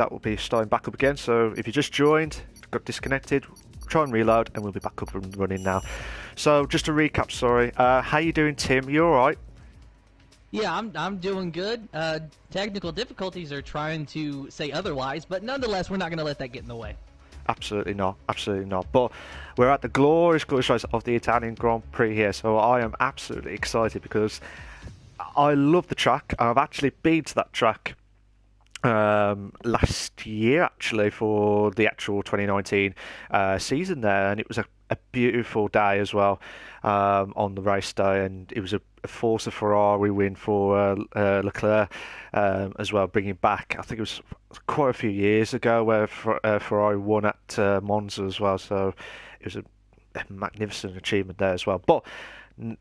that will be starting back up again. So if you just joined, got disconnected, try and reload, and we'll be back up and running now. So just to recap, sorry, how you doing, Tim? You all right? Yeah, I'm doing good. Technical difficulties are trying to say otherwise, but nonetheless, we're not going to let that get in the way. Absolutely not, absolutely not. But we're at the glorious race of the Italian Grand Prix here, so I am absolutely excited because I love the track. I've actually been to that track last year, actually, for the actual 2019 season there, and it was a beautiful day as well on the race day, and it was a Forza Ferrari win for Leclerc as well, bringing back, I think it was quite a few years ago where Ferrari won at Monza as well, so it was a magnificent achievement there as well. But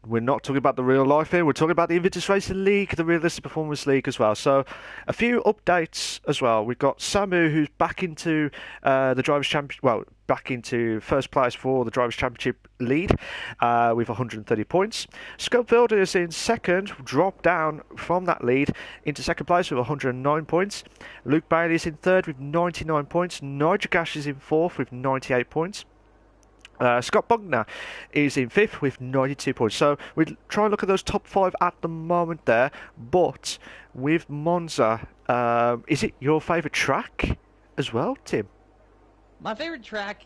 we're not talking about the real life here, we're talking about the Invictus Racing League, the Realistic Performance League as well. So a few updates as well. We've got Samu, who's back into the Drivers' Championship, well, back into first place for the Drivers' Championship lead with 130 points. Scopefield is in second, dropped down from that lead into second place with 109 points. Luke Bailey is in third with 99 points. Nigel Gash is in fourth with 98 points. Scott Bugner is in fifth with 92 points. So we try and look at those top five at the moment there. But with Monza, is it your favourite track as well, Tim? My favorite track,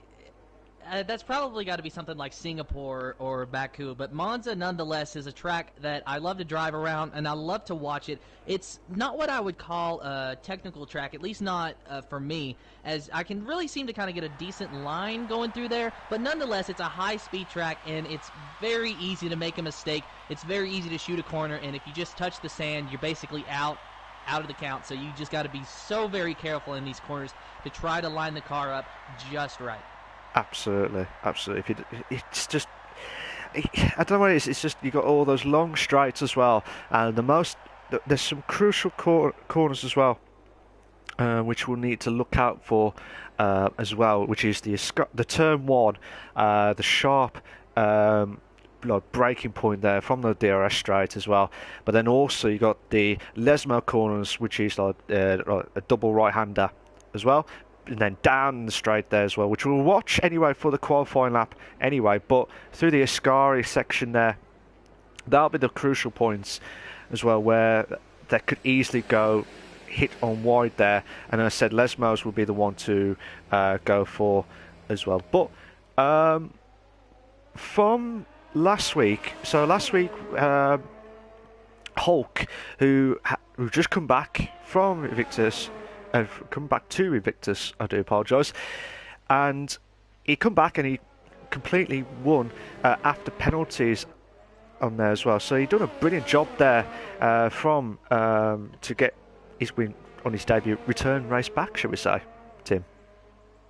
that's probably got to be something like Singapore or Baku, but Monza nonetheless is a track that I love to drive around and I love to watch it. It's not what I would call a technical track, at least not for me, as I can really seem to kind of get a decent line going through there, but nonetheless it's a high-speed track and it's very easy to make a mistake. It's very easy to shoot a corner, and if you just touch the sand, you're basically out of the count, so you just got to be so very careful in these corners to try to line the car up just right. Absolutely, absolutely. It's just, I don't know what it is. It's just you got all those long straights as well, and there's some crucial corners as well, which we'll need to look out for as well. Which is the turn one, the sharp braking point there from the DRS straight as well. But then also you got the Lesmo corners, which is like a double right-hander as well. And then down the straight there as well, which we'll watch anyway for the qualifying lap anyway. But through the Ascari section there, that'll be the crucial points as well, where they could easily go hit on wide there. And as I said, Lesmos will be the one to go for as well. But from last week, Hulk, who just come back from Invictus, come back to Invictus, I do apologise, and he come back and he completely won after penalties on there as well. So he done a brilliant job there to get his win on his debut return race back, shall we say, Tim?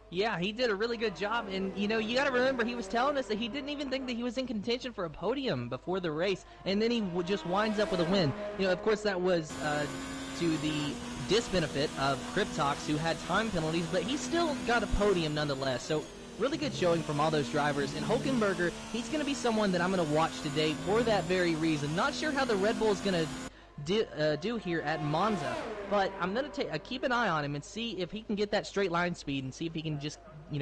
Yeah, he did a really good job, and you got to remember, he was telling us that he didn't even think that he was in contention for a podium before the race, and then he just winds up with a win. Of course, that was to the disbenefit of Cryptox, who had time penalties, but he still got a podium nonetheless. So really good showing from all those drivers. And Hulkenberger, he's going to be someone that I'm going to watch today for that very reason. Not sure how the Red Bull is going to do here at Monza, but I'm going to keep an eye on him and see if he can get that straight line speed and see if he can just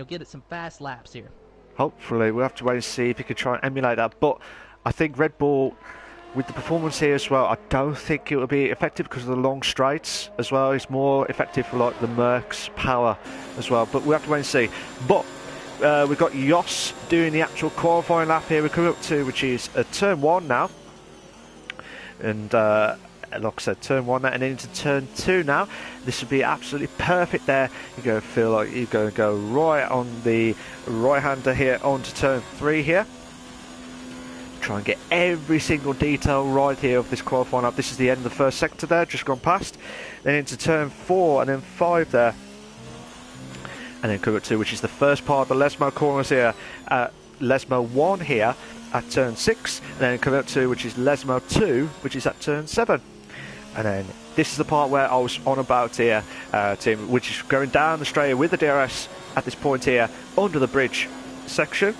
get some fast laps here. Hopefully, we'll have to wait and see if he can try and emulate that. But I think Red Bull, with the performance here as well, I don't think it will be effective because of the long straights as well. It's more effective for like the Merc's power as well. But we'll have to wait and see. But we've got Jos doing the actual qualifying lap here. We're coming up to, which is turn one now. And like I said, turn one and then into turn two now. This would be absolutely perfect there. You're going to feel like you're going to go right on the right-hander here onto turn three here. Try and get every single detail right here of this qualifying lap. This is the end of the first sector there, just gone past. Then into turn 4 and then 5 there. And then come up to, which is the first part of the Lesmo corners here. Lesmo 1 here at turn 6. And then come up to, which is Lesmo 2, which is at turn 7. And then this is the part where I was on about here, Tim, which is going down the straight with the DRS at this point here, under the bridge section.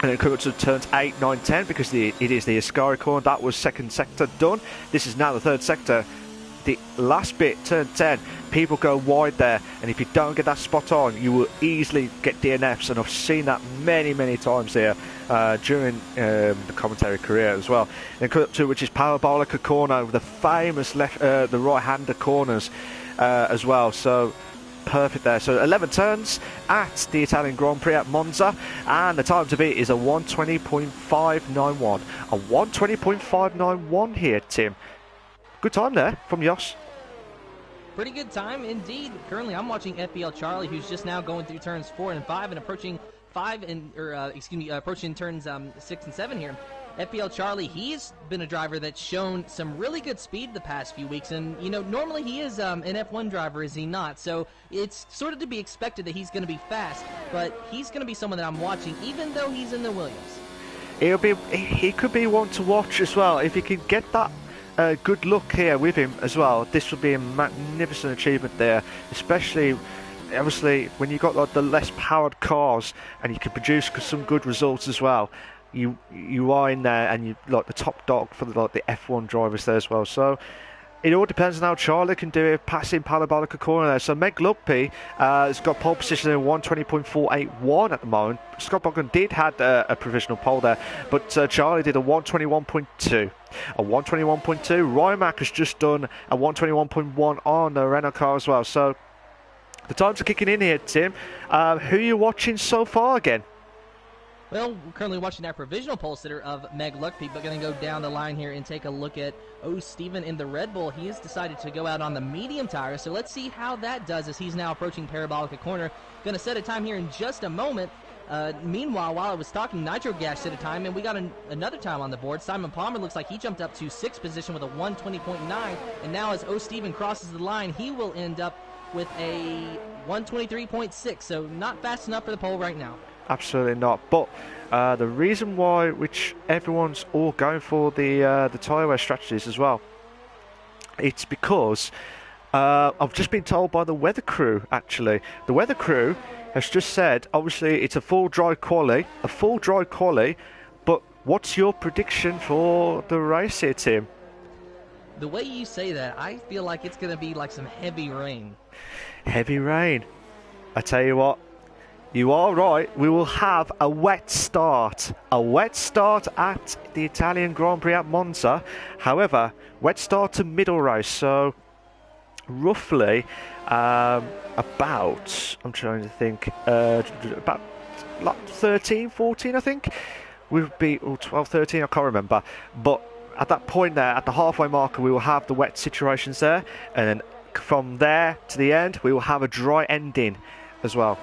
And then come up to turns 8, 9, 10 because it is the Ascari corner. That was second sector done. This is now the third sector the last bit, turn 10, people go wide there, and if you don't get that spot on, you will easily get DNFs, and I've seen that many times here during the commentary career as well. And come up to which is Parabolica corner with the famous the right-hander corners as well. So perfect there. So 11 turns at the Italian Grand Prix at Monza, and the time to beat is a 1:20.591. A 1:20.591 here, Tim. Good time there from Jos. Pretty good time indeed. Currently, I'm watching FBL Charlie, who's just now going through turns 4 and 5 and approaching approaching turns 6 and 7 here. FBL Charlie, he's been a driver that's shown some really good speed the past few weeks, and you know, normally he is an F1 driver, is he not? So it's sort of to be expected that he's going to be fast, but he's going to be someone that I'm watching, even though he's in the Williams. He could be one to watch as well if he can get that good luck here with him as well. This would be a magnificent achievement there, especially obviously when you got like the less powered cars and you can produce some good results as well. You are in there, and you like the top dog for the F1 drivers there as well. So it all depends on how Charlie can do it, passing Parabolica corner there. So Meg Lugby has got pole position in 1:20.481 at the moment. Scott Bogdan did had a provisional pole there, but Charlie did a 1:21.2. A 1:21.2. Rymac has just done a 1:21.1 on the Renault car as well. So the times are kicking in here, Tim. Who are you watching so far again? Well, we're currently watching that provisional pole sitter of Meg Luckpeak, but going to go down the line here and take a look at Steven in the Red Bull. He has decided to go out on the medium tire, so let's see how that does as he's now approaching Parabolica corner. Going to set a time here in just a moment. Meanwhile, while I was talking, Nitro Gas set a time, and we got another time on the board. Simon Palmer looks like he jumped up to 6th position with a 1:20.9, and now as Steven crosses the line, he will end up with a 1:23.6, so not fast enough for the pole right now. Absolutely not. But the reason why, which everyone's all going for the tyre wear strategies as well, it's because I've just been told by the weather crew. Actually, the weather crew has just said, obviously, it's a full dry quali, But what's your prediction for the race here, Tim? The way you say that, I feel like it's going to be like some heavy rain. Heavy rain. I tell you what. You are right, we will have a wet start. A wet start at the Italian Grand Prix at Monza. However, wet start to middle race, so roughly about, I'm trying to think, about 13, 14 I think. We'll be, 12, 13, I can't remember. But at that point there, at the halfway marker, we will have the wet situations there. And then from there to the end, we will have a dry ending as well.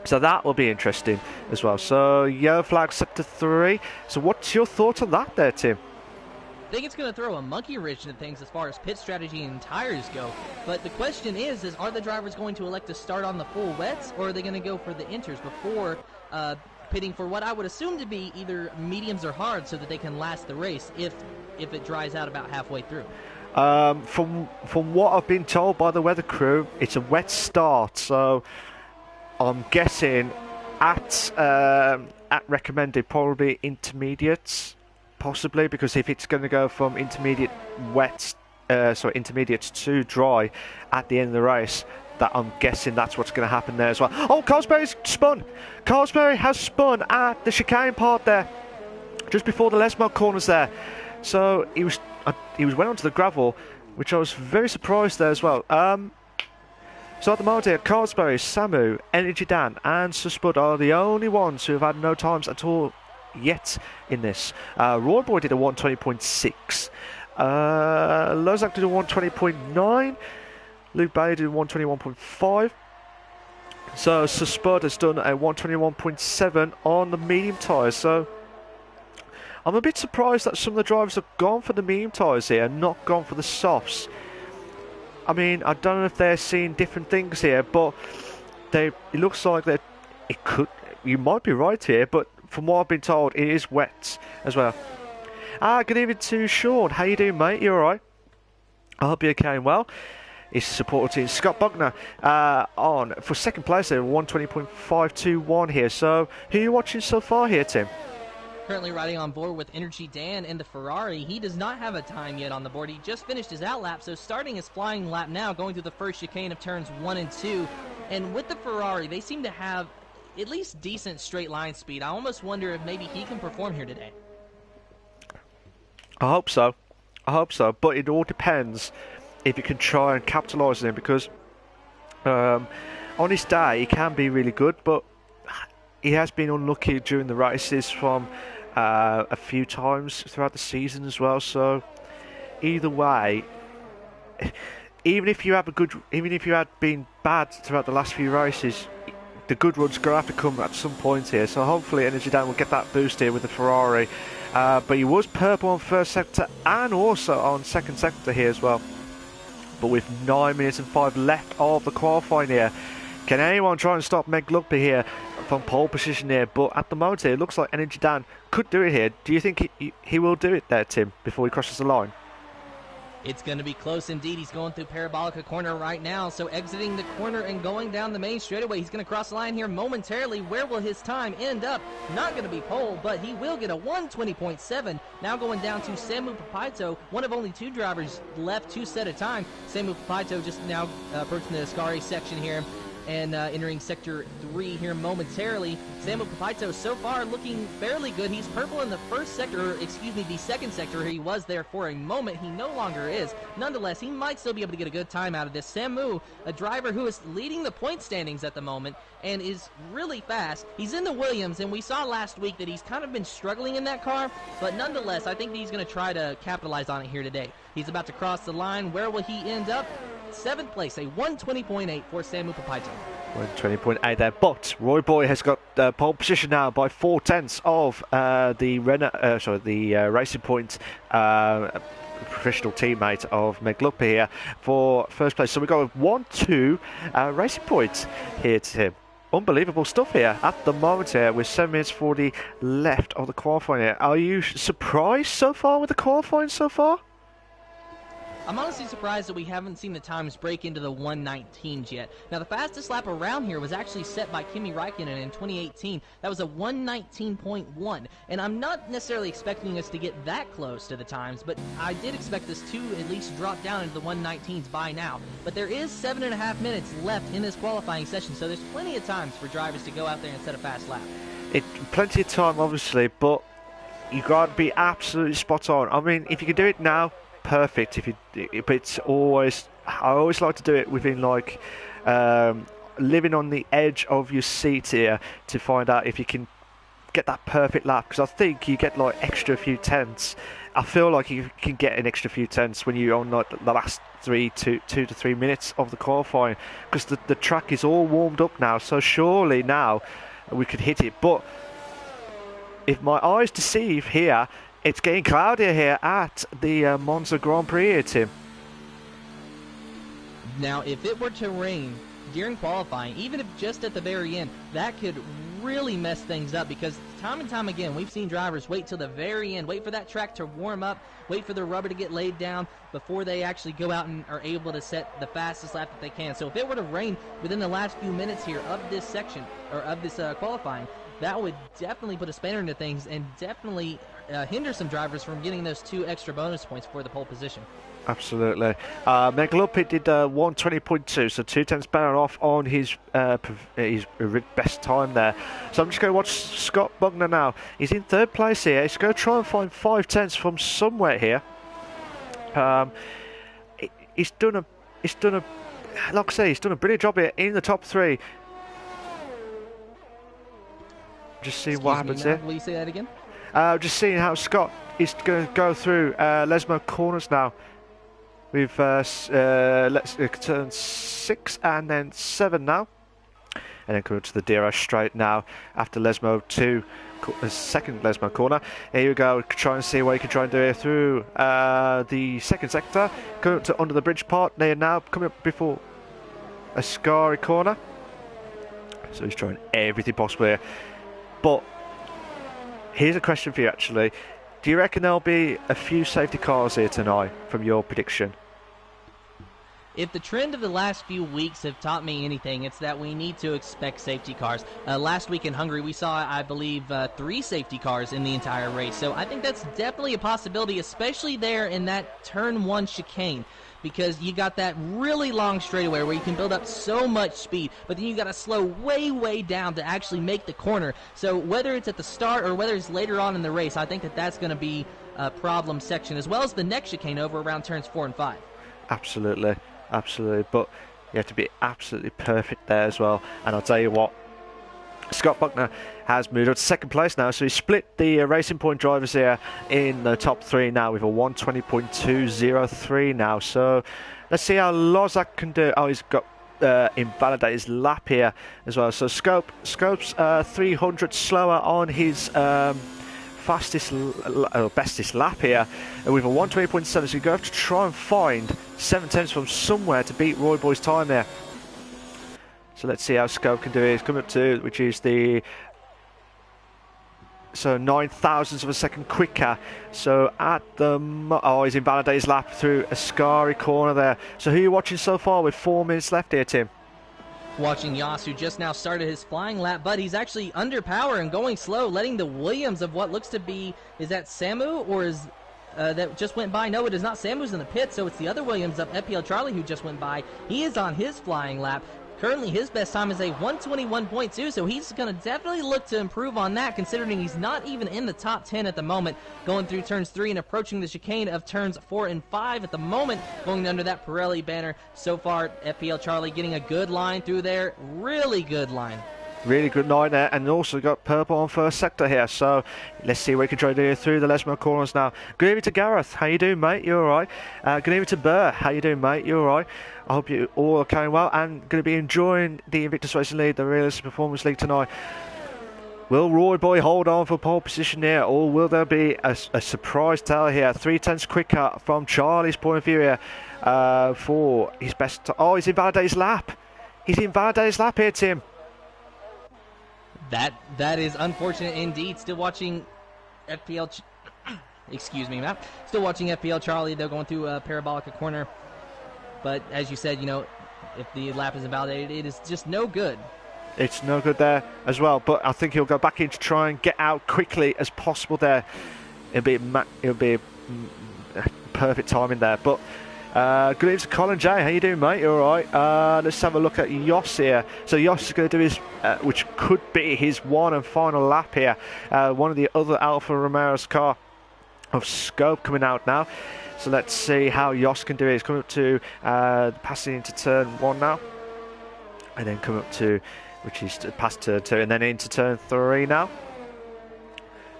So that will be interesting as well. So yellow flag set to 3. So what's your thoughts on that there, Tim? I think it's going to throw a monkey wrench into things as far as pit strategy and tires go. But the question is are the drivers going to elect to start on the full wets, or are they going to go for the inters before pitting for what I would assume to be either mediums or hards, so that they can last the race if it dries out about halfway through? From what I've been told by the weather crew, it's a wet start, so I'm guessing at recommended probably intermediates, possibly, because if it's going to go from intermediates to dry at the end of the race, that I'm guessing that's what's going to happen there as well. Oh, Carlsberry's spun. Carlsberry has spun at the chicane part there, just before the Lesmo corners there. So he went onto the gravel, which I was very surprised there as well. So at the moment here, Carlsberry, Samu, Energy Dan and Suspud are the only ones who have had no times at all yet in this. Roy Boy did a 1:20.6. Lozak did a 1:20.9. Luke Bailey did a 1:21.5. So Suspud has done a 1:21.7 on the medium tyres. So I'm a bit surprised that some of the drivers have gone for the medium tyres here and not gone for the softs. I mean, I don't know if they're seeing different things here, but it looks like that it could. You might be right here, but from what I've been told, it is wet as well. Good evening to Sean. How you doing, mate? You all right? I hope you're okay and well. He's supporting Scott Bogner on for second place there, 1:20.521 here. So, who are you watching so far here, Tim? currently riding on board with Energy Dan in the Ferrari. He does not have a time yet on the board. He just finished his out lap, so starting his flying lap now, going through the first chicane of turns 1 and 2. And with the Ferrari, they seem to have at least decent straight line speed. I almost wonder if maybe he can perform here today. I hope so. But it all depends if you can try and capitalise on him, because on his day he can be really good, but he has been unlucky during the races from a few times throughout the season as well. So either way, even if you had been bad throughout the last few races, the good run's going to have to come at some point here. So hopefully Energy Dan will get that boost here with the Ferrari. But he was purple on first sector and also on second sector here as well. But with 9 minutes and 5 left of the qualifying here, can anyone try and stop Meg Lugby here from pole position here? But at the moment here, it looks like Energy Dan could do it here. Do you think he will do it there, Tim, before he crosses the line? It's going to be close indeed. He's going through Parabolica corner right now, so exiting the corner and going down the main straightaway. He's going to cross the line here momentarily. Where will his time end up? Not going to be pole, but he will get a 1:20.7. Now going down to Samu Papaito, one of only 2 drivers left to set a time. Samu Papaito just now approaching the Ascari section here and entering Sector 3 here momentarily. Samu Papaito so far looking fairly good. He's purple in the the second sector. He was there for a moment. He no longer is. Nonetheless, he might still be able to get a good time out of this. Samu, a driver who is leading the point standings at the moment and is really fast. He's in the Williams, and we saw last week that he's kind of been struggling in that car, but nonetheless, I think he's going to try to capitalize on it here today. He's about to cross the line. Where will he end up? 7th place, a 1:20.8 for Samu Papaito. 1:20.8 there, but Roy Boy has got pole position now by 4/10 of the Racing Point professional teammate of Meg Lugby here for first place. So we've got 1-2 Racing Point here to him. Unbelievable stuff here at the moment here with 7 minutes 40 left of the qualifying here. Are you surprised so far with the qualifying so far? I'm honestly surprised that we haven't seen the times break into the 1:19s yet. Now, the fastest lap around here was actually set by Kimi Räikkönen in 2018. That was a 1:19.1, and I'm not necessarily expecting us to get that close to the times, but I did expect us to at least drop down into the 1:19s by now. But there is 7.5 minutes left in this qualifying session, so there's plenty of times for drivers to go out there and set a fast lap. Plenty of time, obviously, but you got to be absolutely spot on. I mean, if you can do it now, perfect. But it's always, I always like to do it within like living on the edge of your seat here to find out if you can get that perfect lap, because I think you get like extra few tenths. I feel like you can get an extra few tenths when you're on like the last 2 to 3 minutes of the qualifying, because the track is all warmed up now, so surely now we could hit it. But if my eyes deceive here, it's getting cloudier here at the Monza Grand Prix here, Tim. Now, if it were to rain during qualifying, even if just at the very end, that could really mess things up, because time and time again, we've seen drivers wait till the very end, wait for that track to warm up, wait for the rubber to get laid down before they actually go out and are able to set the fastest lap that they can. So if it were to rain within the last few minutes here of this section, or of this qualifying, that would definitely put a spanner into things and definitely hinder some drivers from getting those 2 extra bonus points for the pole position. Absolutely. Meg Lugby did 1:20.2, so 2/10 better off on his best time there. So I'm just going to watch Scott Bugner now. He's in 3rd place here. He's going to try and find 5/10 from somewhere here. He's done a like I say, he's done a brilliant job here in the top 3. Just seeing what happens here. Will you say that again? Just seeing how Scott is going to go through Lesmo corners now. We've turn 6 and then 7 now, and then coming to the Dero straight now after Lesmo 2, second Lesmo corner. Here you go, try and see what you can try and do here through the second sector, going up to under the bridge part. They are now coming up before a Ascari corner, so he's trying everything possible here. But here's a question for you actually. Do you reckon there'll be a few safety cars here tonight from your prediction? if the trend of the last few weeks have taught me anything, it's that we need to expect safety cars. Last week in Hungary, we saw, I believe, 3 safety cars in the entire race. So I think that's definitely a possibility, especially there in that turn 1 chicane, because you got that really long straightaway where you can build up so much speed, but then you got to slow way, way down to actually make the corner. So whether it's at the start or whether it's later on in the race, I think that that's going to be a problem section, as well as the next chicane over around turns 4 and 5. Absolutely. Absolutely, but you have to be absolutely perfect there as well. And I'll tell you what, Scott Buckner has moved up to second place now, so he's split the Racing Point drivers here in the top 3 now with a 120.203 now. So let's see how Lozak can do. Oh, he's got invalidate his lap here as well. So Scope's 300 slower on his bestest lap here with a 120.7, so you're going to have to try and find 7 tenths from somewhere to beat Roy Boy's time there. So let's see how Scope can do it. He's coming up to, which is the 9 thousandths of a second quicker. So at the he's invalidated his lap through a scary corner there. So who are you watching so far with 4 minutes left here, Tim? Watching Yas, who just now started his flying lap, but he's actually under power and going slow, letting the Williams of what looks to be, is that Samu, or is that just went by? No, it is not. Samu's in the pit, so it's the other Williams of FPL Charlie who just went by. He is on his flying lap. Currently, his best time is a 121.2, so he's going to definitely look to improve on that, considering he's not even in the top 10 at the moment, going through turns 3 and approaching the chicane of turns 4 and 5 at the moment, going under that Pirelli banner. So far, FPL Charlie getting a good line through there, really good line. Really good line there, and also got purple on first sector here, so let's see what we can try to do through the Lesmo corners now. Good evening to Gareth, how you doing, mate? You alright? Good evening to Burr, how you doing, mate? You alright? I hope you all are going well and going to be enjoying the Invictus Racing League, the Realistic Performance League tonight. Will Roy Boy hold on for pole position here, or will there be a surprise tale here? 3 tenths quicker from Charlie's point of view here for his best. Oh, he's invalidated his lap. He's invalidated his lap here, Tim. That is unfortunate indeed. Still watching FPL. Excuse me, Matt. Still watching FPL Charlie. They're going through a Parabolica corner. But as you said, if the lap is invalidated, it is just no good. It's no good there as well. But I think he'll go back in to try and get out quickly as possible there. It'll be perfect timing there. But good evening to Colin J. How you doing, mate? You all right? Let's have a look at Yoss here. So Yoss is going to do his, which could be his one and final lap here. One of the other Alfa Romeo's car of Scope coming out now. So let's see how Yoss can do it. He's coming up to passing into turn 1 now, and then come up to, which is past turn 2, and then into turn 3 now.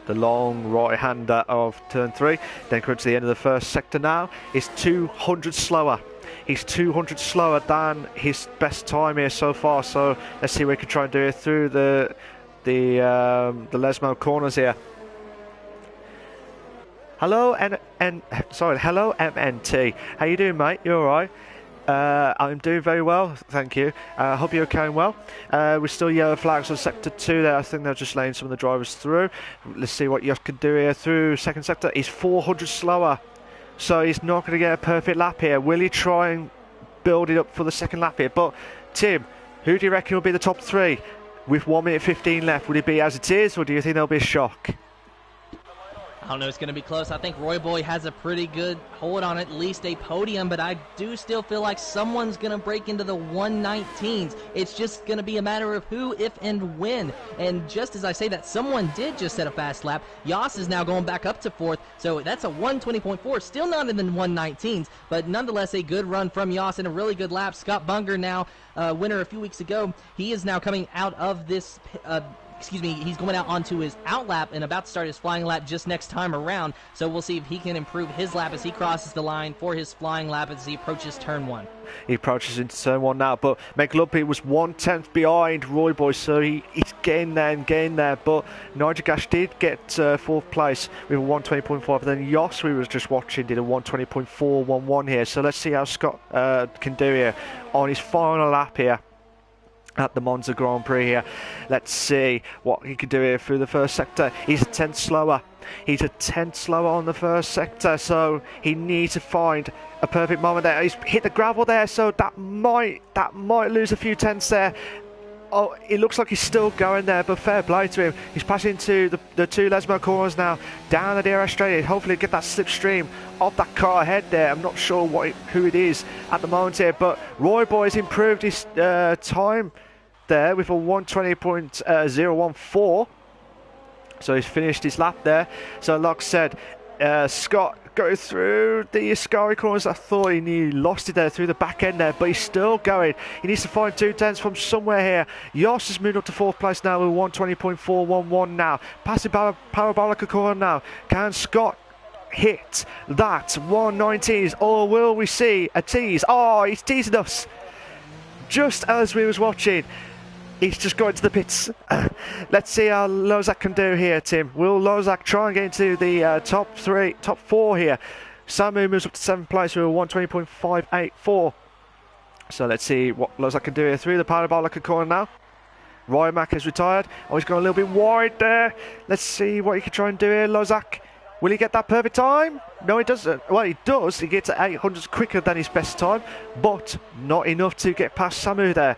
The long right-hander of turn 3. Then come to the end of the first sector now. He's 200 slower. He's 200 slower than his best time here so far. So let's see if we can try and do it through the Lesmo corners here. Hello, hello MNT. How you doing, mate? You all right? I'm doing very well, thank you. I hope you're going well. We're still yellow flags on sector 2 there. I think they're just laying some of the drivers through. Let's see what Yoss can do here through second sector. He's 400 slower, so he's not going to get a perfect lap here. Will he try and build it up for the second lap here? But Tim, who do you reckon will be the top 3 with 1 minute 15 left? Would it be as it is, or do you think there'll be a shock? I don't know, it's going to be close. I think Roy Boy has a pretty good hold on at least a podium, but I do still feel like someone's going to break into the 119s. It's just going to be a matter of who, if, and when. And just as I say that, someone did just set a fast lap. Yoss is now going back up to 4th, so that's a 120.4. Still not in the 119s, but nonetheless a good run from Yoss and a really good lap. Scott Bunger now, winner a few weeks ago. He is now coming out of this... he's going out onto his out lap and about to start his flying lap just next time around. So we'll see if he can improve his lap as he crosses the line for his flying lap as he approaches turn 1. He approaches into turn 1 now, but McLumpy was 1/10 behind Roy Boy, so he's getting there. But Nigel Gash did get 4th place with a 120.5. Then Yoss, we was just watching, did a 120.411 here. So let's see how Scott can do here on his final lap here. at the Monza Grand Prix here. Let's see what he can do here through the first sector. He's a tenth slower. He's a tenth slower on the first sector, so he needs to find a perfect moment there. He's hit the gravel there, so that might lose a few tenths there. Oh, it looks like he's still going there, but fair play to him. He's passing into the two Lesmo corners now, down the DRS straight. Hopefully get that slipstream of that car ahead there. I'm not sure who it is at the moment here, but Roy Boy's improved his time there with a 120.014. So he's finished his lap there. So like I said, Scott goes through the Ascari corners. I thought he nearly lost it there through the back end there, but he's still going. He needs to find 2 tenths from somewhere here. Jos has moved up to 4th place now with 120.411 now. Passing Parabolica corner now. Can Scott hit that 119s, or will we see a tease? Oh, he's teasing us just as we was watching. He's just going to the pits. Let's see how Lozak can do here, Tim. Will Lozak try and get into the top 4 here? Samu moves up to 7th place with a 120.584. So let's see what Lozak can do here through the Parabolica corner now. Rymack has retired. Oh, he's gone a little bit wide there. Let's see what he can try and do here, Lozak. Will he get that perfect time? No, he doesn't. Well, he does. He gets to 800s quicker than his best time, but not enough to get past Samu there.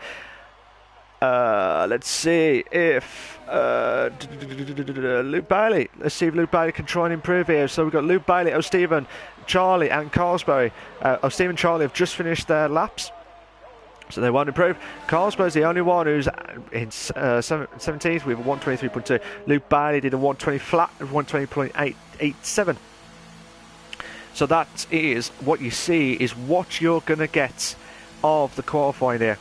Let's see if Luke Bailey. Let's see if Luke Bailey can try and improve here. So we've got Luke Bailey, O'Stephen, Charlie, and Carlsbury. O'Stephen and Charlie have just finished their laps, so they won't improve. Carlsbury's the only one who's in 17th with a 123.2. Luke Bailey did a 120 flat, 120.887. So that is what you see, is what you're going to get of the qualifying here.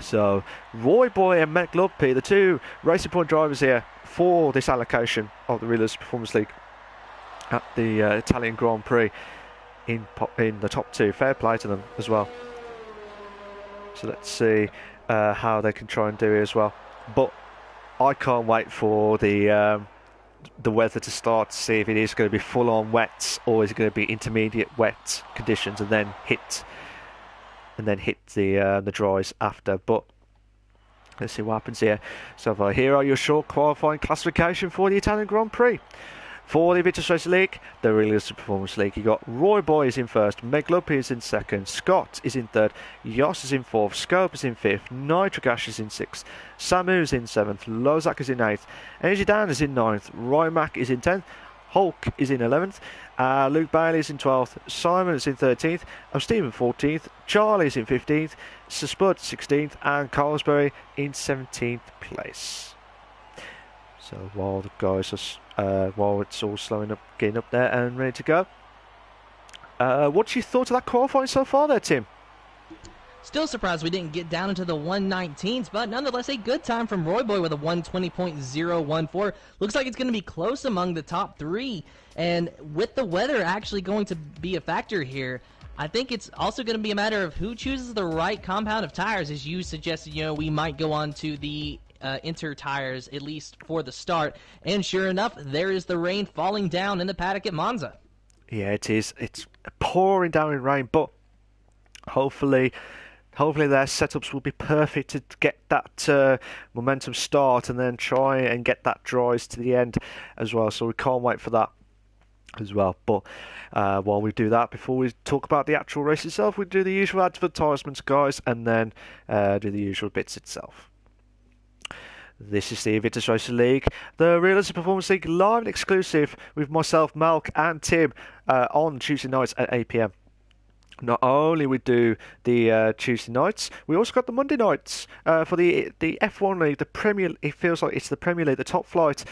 So Roy Boy and Matt Luppi, the two Racing Point drivers here for this allocation of the Realistic Performance League at the Italian Grand Prix in the top 2. Fair play to them as well. So let's see how they can try and do it as well. But I can't wait for the weather to start to see if it is going to be full-on wet, or is it going to be intermediate wet conditions and then hit the dries after. But let's see what happens here. So here are your short qualifying classification for the Italian Grand Prix. For the Invictus Racing League, the Realistic Performance League, you got Roy Boy is in 1st, Meg Luppi is in 2nd, Scott is in 3rd, Jos is in 4th, Scope is in 5th, Nitrogash is in 6th, Samu is in 7th, Lozak is in 8th, Energy Dan is in 9th, Rymack is in 10th, Hulk is in 11th, Luke Bailey is in 12th, Simon is in 13th, Stephen 14th, Charlie is in 15th, Sir Spud 16th, and Carlsbury in 17th place. So while the guys are, while it's all slowing up, getting up there and ready to go, what's your thoughts of that qualifying so far there, Tim? Still surprised we didn't get down into the 119s, but nonetheless a good time from Roy Boy with a 120.014. Looks like it's going to be close among the top 3, and with the weather actually going to be a factor here, I think it's also going to be a matter of who chooses the right compound of tires. As you suggested, we might go on to the Inter tires, at least for the start, and sure enough, there is the rain falling down in the paddock at Monza. Yeah, it is. It's pouring down in rain, but hopefully their setups will be perfect to get that momentum start and then try and get that dries to the end as well. So we can't wait for that as well. But while we do that, before we talk about the actual race itself, we do the usual advertisements, guys, and then do the usual bits itself. This is the Invictus Racing League, the Realistic Performance League, live and exclusive with myself, Malc, and Tim on Tuesday nights at 8 PM. Not only we do the Tuesday nights, we also got the Monday nights for the F1 League, the Premier. It feels like it's the Premier League, the top flight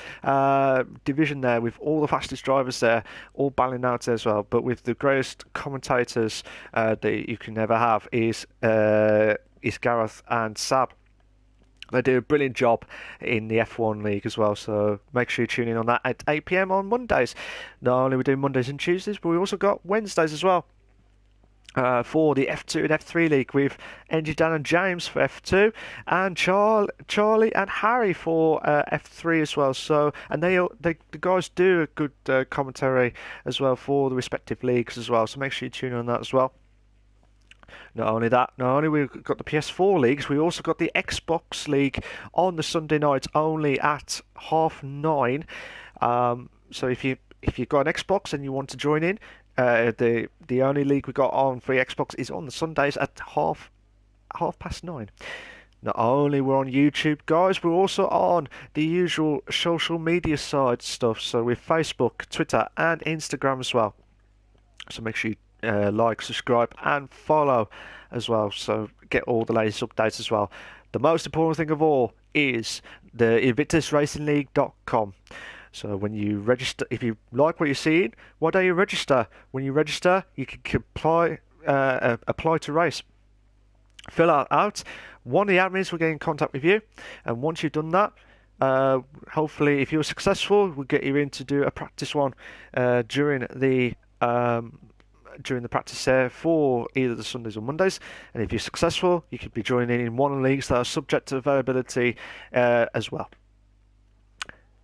division there, with all the fastest drivers there, all battling out there as well. But with the greatest commentators that you can ever have is Gareth and Sab. They do a brilliant job in the F1 League as well, so make sure you tune in on that at 8 PM on Mondays. Not only we do Mondays and Tuesdays, but we also got Wednesdays as well. For the F2 and F3 League with Angie, Dan and James for F2, and Charlie and Harry for F3 as well. So, and the guys do a good commentary as well for the respective leagues as well. So make sure you tune in on that as well. Not only that, not only we've got the PS4 leagues, we also got the Xbox League on the Sunday nights only at 9:30. So if you've got an Xbox and you want to join in, the only league we got on for the Xbox is on the Sundays at half past 9. Not only we're on YouTube, guys, we're also on the usual social media side stuff. So with Facebook, Twitter, and Instagram as well. So make sure you like, subscribe, and follow as well. So get all the latest updates as well. The most important thing of all is the InvictusRacingLeague.com. So when you register, if you like what you're seeing, why don't you register? When you register, you can apply to race. Fill that out. One of the admins will get in contact with you, and once you've done that, hopefully, if you're successful, we'll get you in to do a practice one during the practice there for either the Sundays or Mondays. And if you're successful, you could be joining in one of the leagues that are subject to availability as well.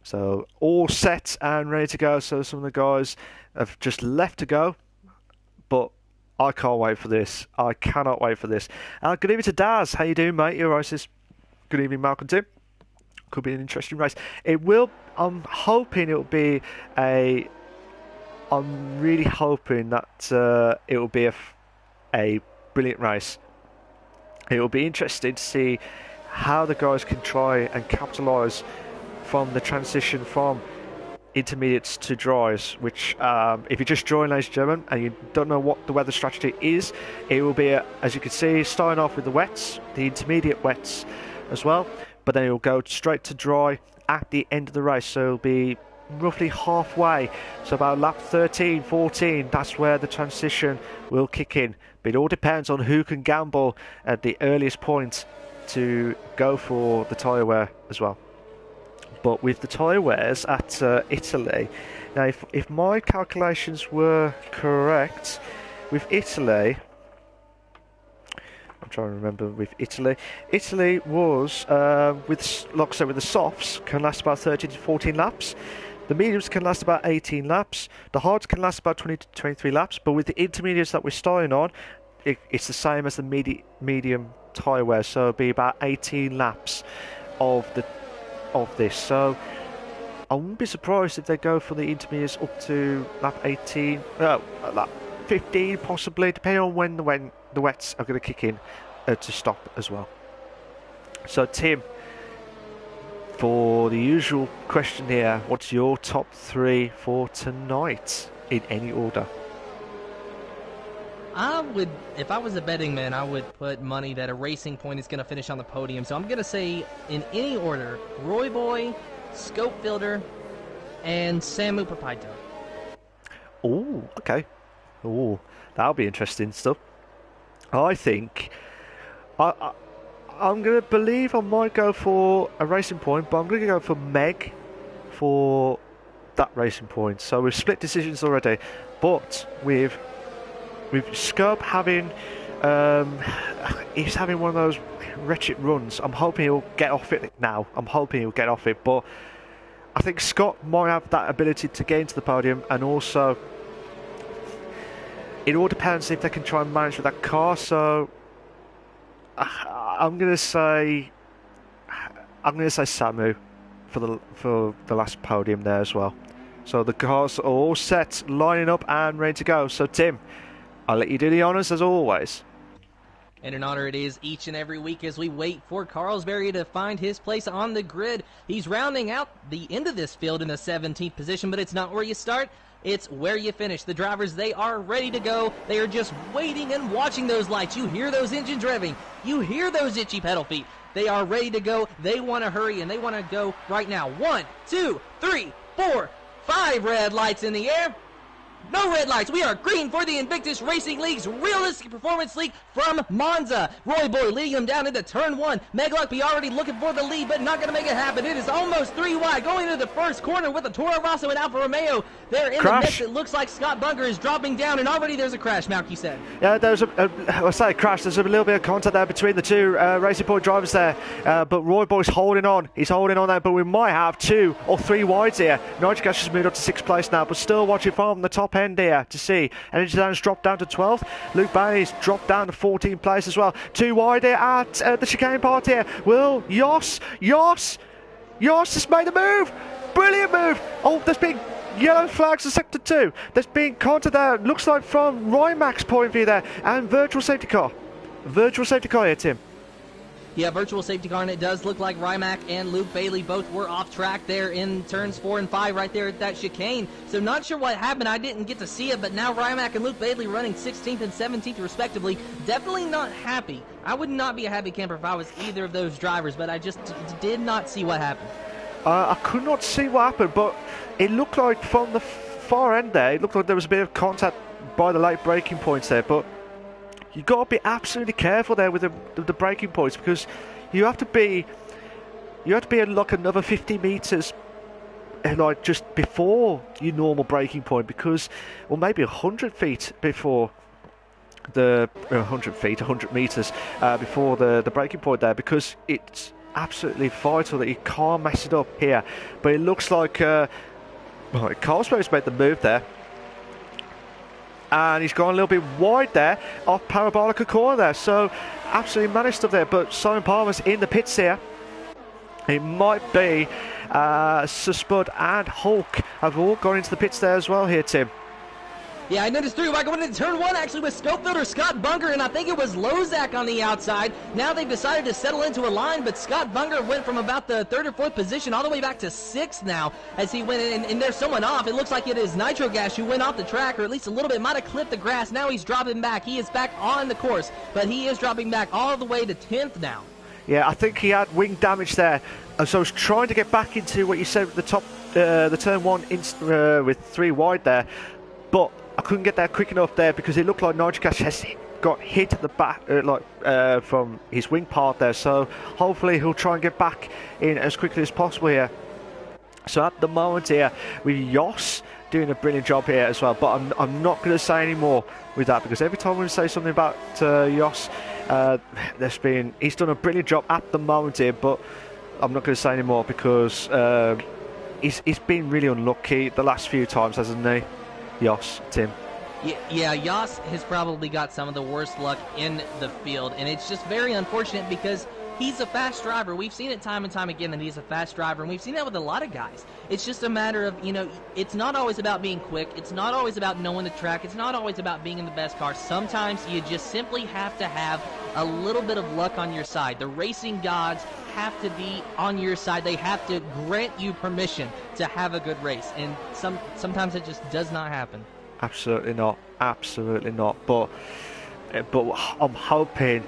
So all set and ready to go. So some of the guys have just left to go, but I can't wait for this. I cannot wait for this. Good evening to Daz. How you doing, mate? You're right. Good evening, Malc and Tim. Could be an interesting race. It will. I'm hoping it'll be a. I'm really hoping that it will be a brilliant race. It will be interesting to see how the guys can try and capitalise from the transition from intermediates to dries, which if you just join, ladies and gentlemen, and you don't know what the weather strategy is, it will be, as you can see, starting off with the wets, the intermediate wets as well, but then it will go straight to dry at the end of the race, so it'll be roughly halfway, so about lap 13, 14, that's where the transition will kick in. But it all depends on who can gamble at the earliest point to go for the tyre wear as well. But with the tyre wears at Italy, now if my calculations were correct, with Italy, I'm trying to remember with Italy was, like I said, with the softs, can last about 13 to 14 laps. The mediums can last about 18 laps. The hards can last about 20 to 23 laps. But with the intermediates that we're starting on, it's the same as the medium tyre wear. So it'll be about 18 laps of this. So I wouldn't be surprised if they go for the intermediates up to lap 18, lap 15 possibly, depending on when the wets are going to kick in to stop as well. So Tim, for the usual question here, what's your top 3 for tonight in any order? I would, if I was a betting man, I would put money that a Racing Point is going to finish on the podium. So I'm going to say, in any order, Roy Boy, Scope Fielder, and Samu Papito. Oh, okay. Oh, that'll be interesting stuff. I think I'm going to believe I might go for a Racing Point, but I'm going to go for Meg for that Racing Point. So we've split decisions already, but with Scope having, he's having one of those wretched runs. I'm hoping he'll get off it now. But I think Scott might have that ability to get into the podium, and also it all depends if they can try and manage with that car. So I'm gonna say Samu for the last podium there as well. So the cars are all set, lining up and ready to go. So Tim, I'll let you do the honours as always. And an honor it is each and every week as we wait for Carlsberry to find his place on the grid. He's rounding out the end of this field in the 17th position, but it's not where you start, it's where you finish. The drivers, they are ready to go. They are just waiting and watching those lights. You hear those engines revving. You hear those itchy pedal feet. They are ready to go. They want to hurry, and they want to go right now. 1, 2, 3, 4, 5 red lights in the air. No red lights. We are green for the Invictus Racing League's Realistic Performance League from Monza. Roy Boy leading them down into turn 1. Megluck be already looking for the lead, but not going to make it happen. It is almost 3 wide, going into the first corner with a Toro Rosso and Alfa Romeo. They're in the mix. It looks like Scott Bunker is dropping down, and already there's a crash, Malc, you said. Yeah, there's a crash. There's a little bit of contact there between the two Racing Point drivers there. But Roy Boy's holding on. He's holding on there, but we might have 2 or 3 wides here. Nigel Gash has moved up to 6th place now, but still watching from the top top end here to see. Energy Zone's dropped down to 12th. Luke Bailey's dropped down to 14th place as well. Too wide here at the chicane part here. Will Jos has made a move. Brilliant move. Oh, there's been yellow flags in sector 2. There's been contact there, looks like from Rymac's point of view there, and virtual safety car. Virtual safety car here, Tim. Yeah, virtual safety car, and it does look like Rymac and Luke Bailey both were off track there in turns 4 and 5 right there at that chicane. So not sure what happened. I didn't get to see it, but now Rymac and Luke Bailey running 16th and 17th respectively. Definitely not happy. I would not be a happy camper if I was either of those drivers, but I just did not see what happened. I could not see what happened, but it looked like from the far end there, it looked like there was a bit of contact by the late braking points there, but you've got to be absolutely careful there with the braking points, because you have to be at like another 50 meters like just before your normal braking point, because, or maybe 100 feet before the 100 meters before the braking point there, because it's absolutely vital that you can't mess it up here. But it looks like Carlsberg's made the move there, and he's gone a little bit wide there off Parabolica corner there, so absolutely managed stuff there. But Simon Palmer's in the pits here. It might be Spud and Hulk have all gone into the pits there as well here, Tim. Yeah, I noticed 3 by going into turn 1 actually with Schofield, Scott Bunker, and I think it was Lozak on the outside. Now they've decided to settle into a line, but Scott Bunker went from about the 3rd or 4th position all the way back to 6th now as he went in, and there's someone off. It looks like it is Nitro Gas who went off the track, or at least a little bit, might have clipped the grass. Now he's dropping back. He is back on the course, but he is dropping back all the way to 10th now. Yeah, I think he had wing damage there, so I was trying to get back into what you said at the top, the turn 1 with 3 wide there, but I couldn't get there quick enough there because it looked like Nitro Gas has got hit at the back, from his wing part there. So hopefully he'll try and get back in as quickly as possible here. So at the moment here, with Jos doing a brilliant job here as well. But I'm not going to say any more with that, because every time we say something about Jos, he's done a brilliant job at the moment here. But I'm not going to say any more because he's been really unlucky the last few times, hasn't he? Jos, Tim. Yeah, Jos has probably got some of the worst luck in the field, and it's just very unfortunate because he's a fast driver. We've seen it time and time again that he's a fast driver, and we've seen that with a lot of guys. It's just a matter of, it's not always about being quick. It's not always about knowing the track. It's not always about being in the best car. Sometimes you just simply have to have a little bit of luck on your side. The racing gods have to be on your side. They have to grant you permission to have a good race, and sometimes it just does not happen. Absolutely not. But I'm hoping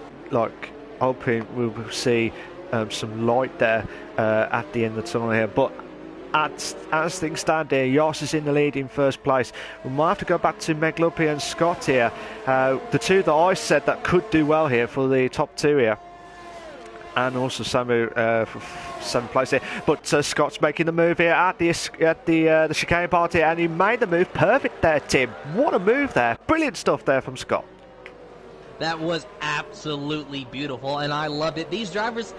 we'll see some light there at the end of the tunnel here. But as things stand here, Jos is in the lead in first place. We might have to go back to Meglupi and Scott here, the two that I said that could do well here for the top 2 here, and also Samu for 7th place here. But Scott's making the move here at the chicane part here, and he made the move perfect there, Tim. What a move there! Brilliant stuff there from Scott. That was absolutely beautiful, and I loved it. These drivers,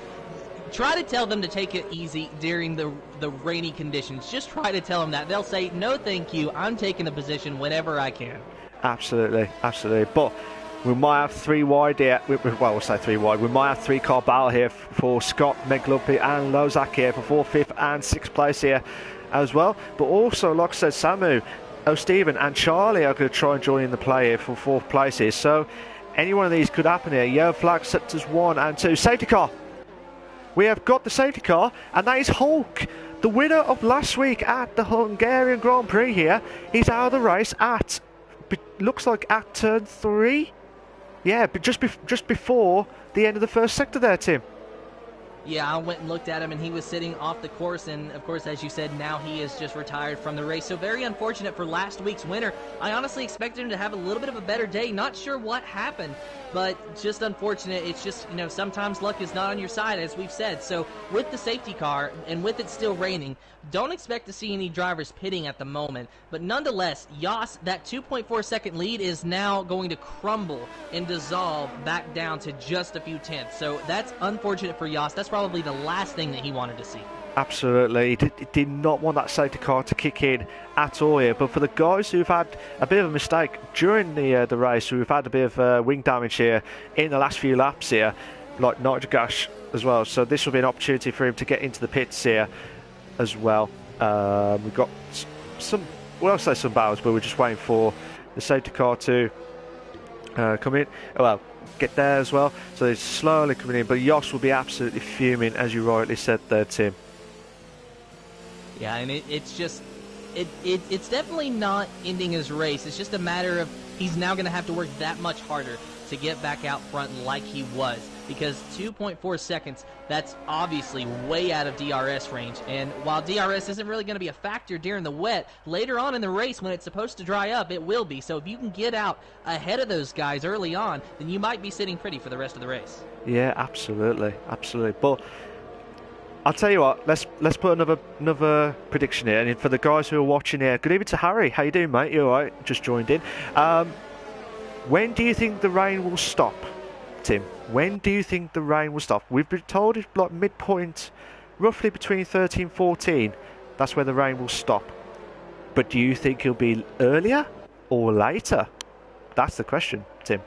try to tell them to take it easy during the rainy conditions. Just try to tell them that. They'll say, no thank you, I'm taking a position whenever I can. Absolutely. But we might have 3 wide here. We'll say 3 wide. We might have 3 car battle here for Scott, Meglupi and Lozak here for 4th, 5th and 6th place here as well. But also, like I said, Samu, Stephen and Charlie are going to try and join in the play here for 4th place here. So any one of these could happen here. Yellow flag sectors 1 and 2. Safety car. We have got the safety car, and that is Hulk, the winner of last week at the Hungarian Grand Prix here. He's out of the race at, looks like at turn 3. Yeah, but just before the end of the first sector there, Tim. Yeah, I went and looked at him, and he was sitting off the course, and of course, as you said, now he is just retired from the race. So very unfortunate for last week's winner. I honestly expected him to have a little bit of a better day. Not sure what happened, but just unfortunate. It's just, sometimes luck is not on your side, as we've said. So with the safety car, and with it still raining, don't expect to see any drivers pitting at the moment. But nonetheless, Jos, that 2.4 second lead is now going to crumble and dissolve back down to just a few tenths. So that's unfortunate for Jos. That's probably the last thing that he wanted to see. Absolutely. He did not want that safety car to kick in at all here. But for the guys who've had a bit of a mistake during the race, who've had a bit of wing damage here in the last few laps here, like Nitrogash as well. So this will be an opportunity for him to get into the pits here as well. We've got some, well, I'll say some battles, but we're just waiting for the safety car to come in. Well, get there as well. So it's slowly coming in. But Jos will be absolutely fuming, as you rightly said there, Tim. Yeah, and it's just, it's definitely not ending his race. It's just a matter of he's now going to have to work that much harder to get back out front like he was. Because 2.4 seconds, that's obviously way out of DRS range. And while DRS isn't really going to be a factor during the wet, later on in the race when it's supposed to dry up, it will be. So if you can get out ahead of those guys early on, then you might be sitting pretty for the rest of the race. Yeah, absolutely, absolutely. But I'll tell you what, let's put another prediction here. And for the guys who are watching here, good evening to Harry. How you doing, mate? You all right? Just joined in. When do you think the rain will stop, Tim? When do you think the rain will stop? We've been told it's like midpoint, roughly between 13 and 14. That's where the rain will stop. But do you think it'll be earlier or later? That's the question, Tim.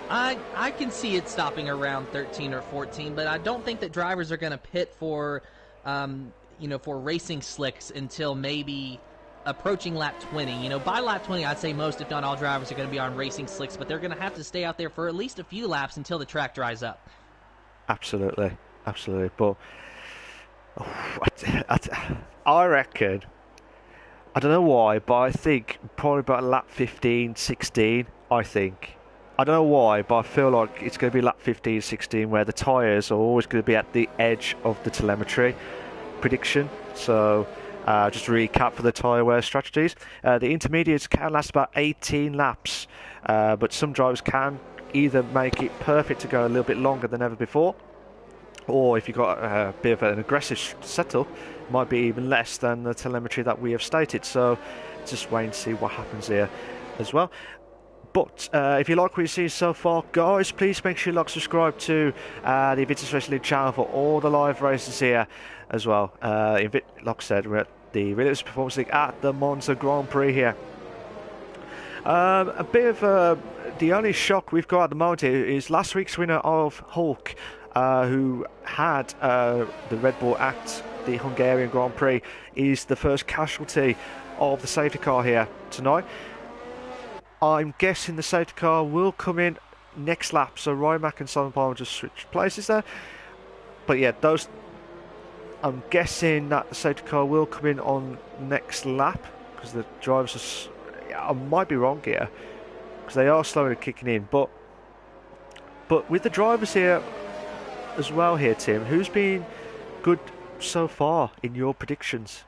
I can see it stopping around 13 or 14, but I don't think that drivers are going to pit for, for racing slicks until maybe approaching lap 20. By lap 20, I'd say most, if not all, drivers are going to be on racing slicks, but they're going to have to stay out there for at least a few laps until the track dries up. Absolutely, absolutely. But I reckon, I don't know why, but I think probably about lap 15, 16, I don't know why, but I feel like it's going to be lap 15, 16, where the tyres are always going to be at the edge of the telemetry prediction. So, just to recap for the tyre wear strategies, the intermediates can last about 18 laps, but some drivers can either make it perfect to go a little bit longer than ever before, or if you've got a bit of an aggressive setup, might be even less than the telemetry that we have stated. So, just wait and see what happens here as well. But if you like what you've seen so far, guys, please make sure you subscribe to the Invictus Racing League channel for all the live races here as well. Like I said, we're at the Invictus Performance League at the Monza Grand Prix here. A bit of the only shock we've got at the moment here is last week's winner of Hulk, who had the Red Bull at the Hungarian Grand Prix, is the first casualty of the safety car here tonight. I'm guessing the safety car will come in next lap, so Rymac and Simon Palmer just switch places there. But yeah, I'm guessing that the safety car will come in on next lap, because the drivers are, I might be wrong here, because they are slowly kicking in. But with the drivers here as well here, Tim, who's been good so far in your predictions?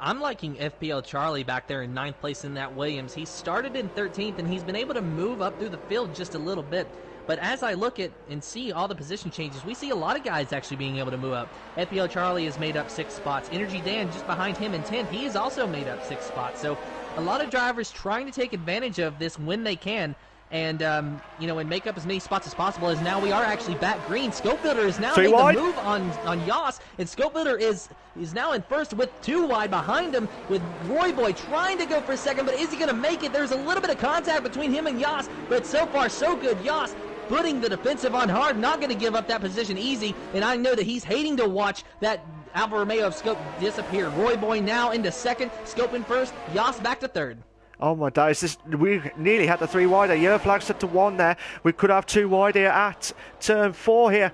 I'm liking FPL Charlie back there in 9th place in that Williams. He started in 13th, and he's been able to move up through the field just a little bit. But as I look at and see all the position changes, we see a lot of guys actually being able to move up. FPL Charlie has made up 6 spots. Energy Dan just behind him in 10th. He has also made up 6 spots. So a lot of drivers trying to take advantage of this when they can. And, and make up as many spots as possible, as now we are actually back green. Scope Builder is now making the move on Jos, and Scope Builder is now in first with 2 wide behind him, with Roy Boy trying to go for a second, but is he going to make it? There's a little bit of contact between him and Jos, but so far so good. Jos putting the defensive on hard, not going to give up that position easy, and I know that he's hating to watch that Alfa Romeo of Scope disappear. Roy Boy now into second, Scope in first, Jos back to third. Oh my days, we nearly had the 3 wide there. Yellow flag set to 1 there. We could have 2 wide here at turn 4 here.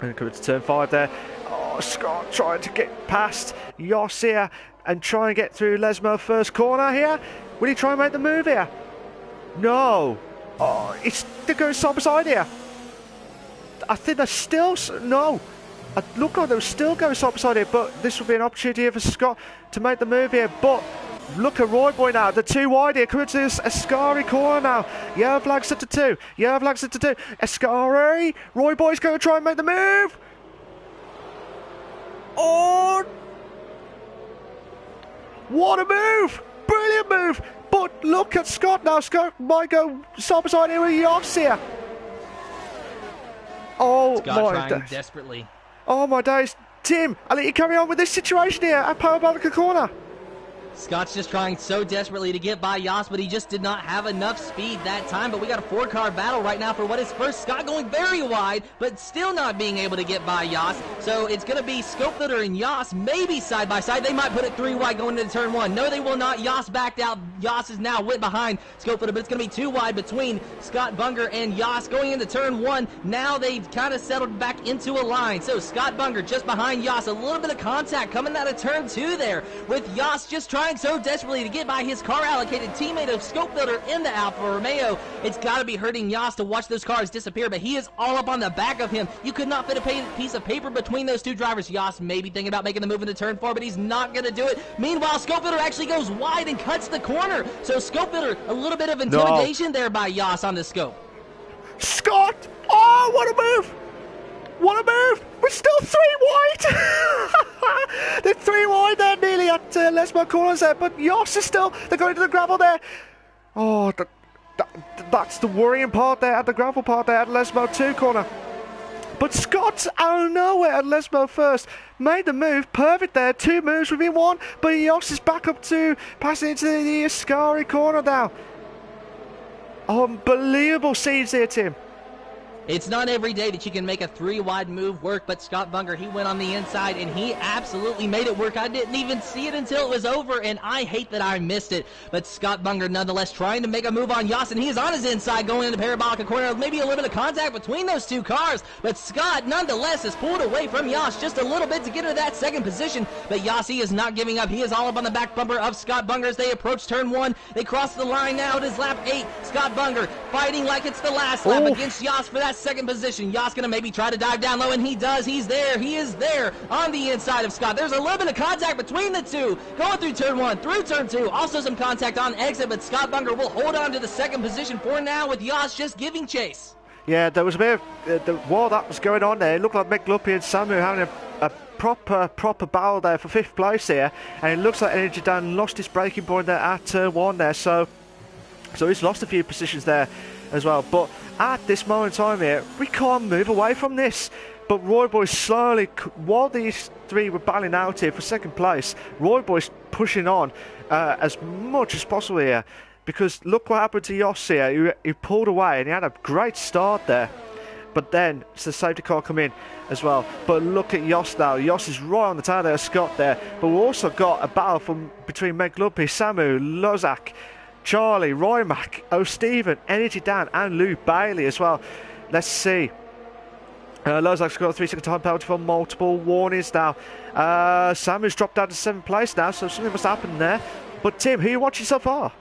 And coming to turn 5 there. Oh, Scott trying to get past Jos here and try and get through Lesmo first corner here. Will he try and make the move here? No. Oh, they're going side by side here. I think they're still... No. Look like they're still going side by side here, but this will be an opportunity here for Scott to make the move here. But look at Roy Boy now, the 2 wide here, coming to this Ascari corner now. Yellow flag set to 2, yellow flag set to 2. Ascari, Roy Boy's going to try and make the move. Oh! What a move! Brilliant move! But look at Scott now, Scott might go side by side here with Jos here. Oh Scott my trying days. desperately. Oh my days. Tim, I'll let you carry on with this situation here at Parabolica Corner. Scott's just trying so desperately to get by Jos, but he just did not have enough speed that time. But we got a 4-car battle right now for what is first. Scott going very wide, but still not being able to get by Jos. So it's going to be Scopefitter and Jos, maybe side by side. They might put it 3 wide going into turn 1. No, they will not. Jos backed out. Jos is now went behind Scopefitter, but it's going to be 2 wide between Scott Bunger and Jos going into turn 1. Now they've kind of settled back into a line. So Scott Bunger just behind Jos. A little bit of contact coming out of turn 2 there, with Jos just trying so desperately to get by his car allocated teammate of Scope Builder in the Alfa Romeo. It's got to be hurting Jos to watch those cars disappear, but he is all up on the back of him. You could not fit a piece of paper between those 2 drivers. Jos may be thinking about making the move into turn 4, but he's not going to do it. Meanwhile, Scope Builder actually goes wide and cuts the corner. So Scope Builder, a little bit of intimidation there by Jos on the scope. Scott! Oh, what a move! What a move! We're still 3 wide! They're 3 wide there, nearly at Lesmo corners there, but Jos is still, they're going to the gravel there. Oh, that's the worrying part there, at the gravel part there, at Lesmo 2 corner. But Scott's out of nowhere at Lesmo first. Made the move, perfect there, 2 moves within 1, but Jos is back up to passing into the Ascari corner now. Unbelievable scenes here, Tim. It's not every day that you can make a 3-wide move work, but Scott Bunger, he went on the inside, and he absolutely made it work. I didn't even see it until it was over, and I hate that I missed it. But Scott Bunger, nonetheless, trying to make a move on Jos, and he is on his inside going into Parabolica corner. Maybe a little bit of contact between those 2 cars, but Scott, nonetheless, has pulled away from Jos just a little bit to get into that 2nd position. But Jos, he is not giving up. He is all up on the back bumper of Scott Bunger as they approach turn 1. They cross the line now. It is lap 8. Scott Bunger fighting like it's the last lap against Jos for that 2nd position. Jos gonna maybe try to dive down low, and he does. He's there. He is there on the inside of Scott. There's a little bit of contact between the 2 going through turn 1, through turn 2. Also some contact on exit, but Scott Bunger will hold on to the 2nd position for now, with Jos just giving chase. Yeah, there was a bit of while that was going on there, it looked like McLuppy and Samu having a proper battle there for 5th place here, and it looks like Energy Dan lost his braking point there at turn 1 there, so he's lost a few positions there as well. But at this moment in time here, we can't move away from this. But Roy Boy's slowly, while these 3 were battling out here for 2nd place, Roy Boy's pushing on as much as possible here. Because look what happened to Jos here. He pulled away and he had a great start there. But then it's the safety car come in as well. But look at Jos now. Jos is right on the tail there, Scott there. But we've also got a battle between Meg Lumpy, Samu, Lozak, Charlie, Roymac, O'Stephen, Energy Dan, and Luke Bailey as well. Let's see. Lozak's got a 3-second time penalty for multiple warnings now. Samu's dropped down to 7th place now, so something must happen there. But Tim, who are you watching so far?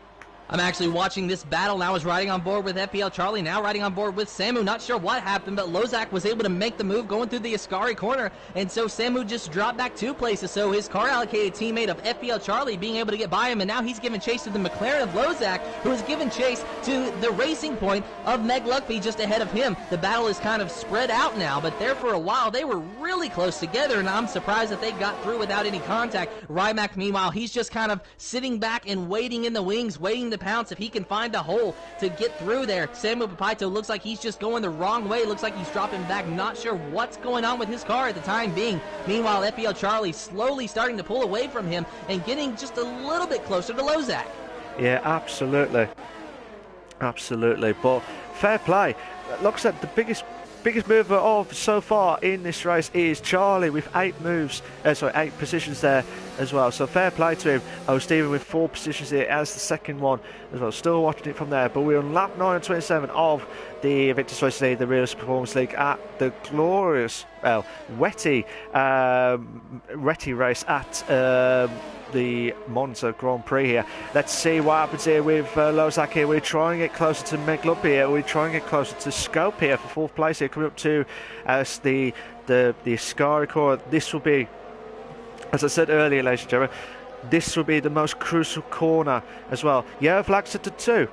I'm actually watching this battle now. I was riding on board with FPL Charlie, now riding on board with Samu. Not sure what happened, but Lozak was able to make the move going through the Ascari corner, and so Samu just dropped back 2 places. So his car-allocated teammate of FPL Charlie being able to get by him, and now he's giving chase to the McLaren of Lozak, who has given chase to the Racing Point of Meg Luckby just ahead of him. The battle is kind of spread out now, but there for a while they were really close together, and I'm surprised that they got through without any contact. Rymac, meanwhile, he's just kind of sitting back and waiting in the wings, waiting to pounce if he can find a hole to get through there. Samu Papaito looks like he's just going the wrong way. Looks like he's dropping back. Not sure what's going on with his car at the time being. Meanwhile, FPL Charlie slowly starting to pull away from him and getting just a little bit closer to Lozak. Yeah, absolutely. Absolutely. But fair play. Like I said, the biggest mover of so far in this race is Charlie with 8 positions there as well. So fair play to him. Stephen with 4 positions here as the 2nd one as well. Still watching it from there. But we're on lap 9 and 27 of the Invictus Racing League, the Realist Performance League, at the glorious, wetty race at the Monza Grand Prix here. Let's see what happens here with Lozak here. We're trying to get closer to Meglup here. We're trying to get closer to Scope here for 4th place here, coming up to the Ascari core. This will be, as I said earlier, ladies and gentlemen, this will be the most crucial corner as well. Yellow flags at the 2.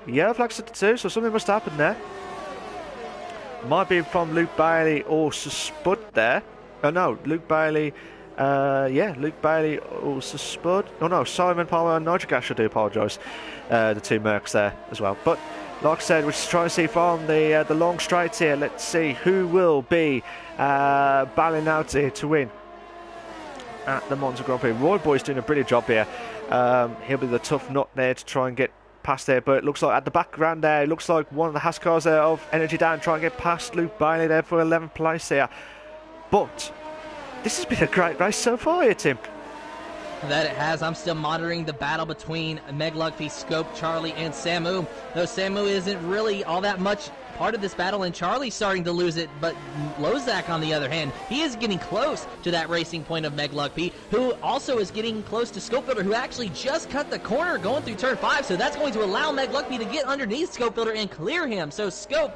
Yellow flags at the 2, so something must happen there. Might be from Luke Bailey or Spud there. Oh no, Luke Bailey. Luke Bailey also Spud. Oh no, Simon Palmer and Nigel Gash, I do apologise. The 2 Mercs there as well. But like I said, we're just trying to see from the long straights here. Let's see who will be battling out here to win at the Monza Grand Prix. Roy Boy's doing a brilliant job here. He'll be the tough nut there to try and get past there, but it looks like at the background there, it looks like one of the Haas cars there of Energy Down trying to get past Luke Bailey there for 11th place here. But this has been a great race so far here, Tim. That it has. I'm still monitoring the battle between Meg Lugby, Scope, Charlie, and Samu. Though Samu isn't really all that much part of this battle, and Charlie's starting to lose it, but Lozak, on the other hand, he is getting close to that racing point of Meg Lugby, who also is getting close to Scopebuilder, who actually just cut the corner going through turn 5, so that's going to allow Meg Lugby to get underneath Scopebuilder and clear him. So Scope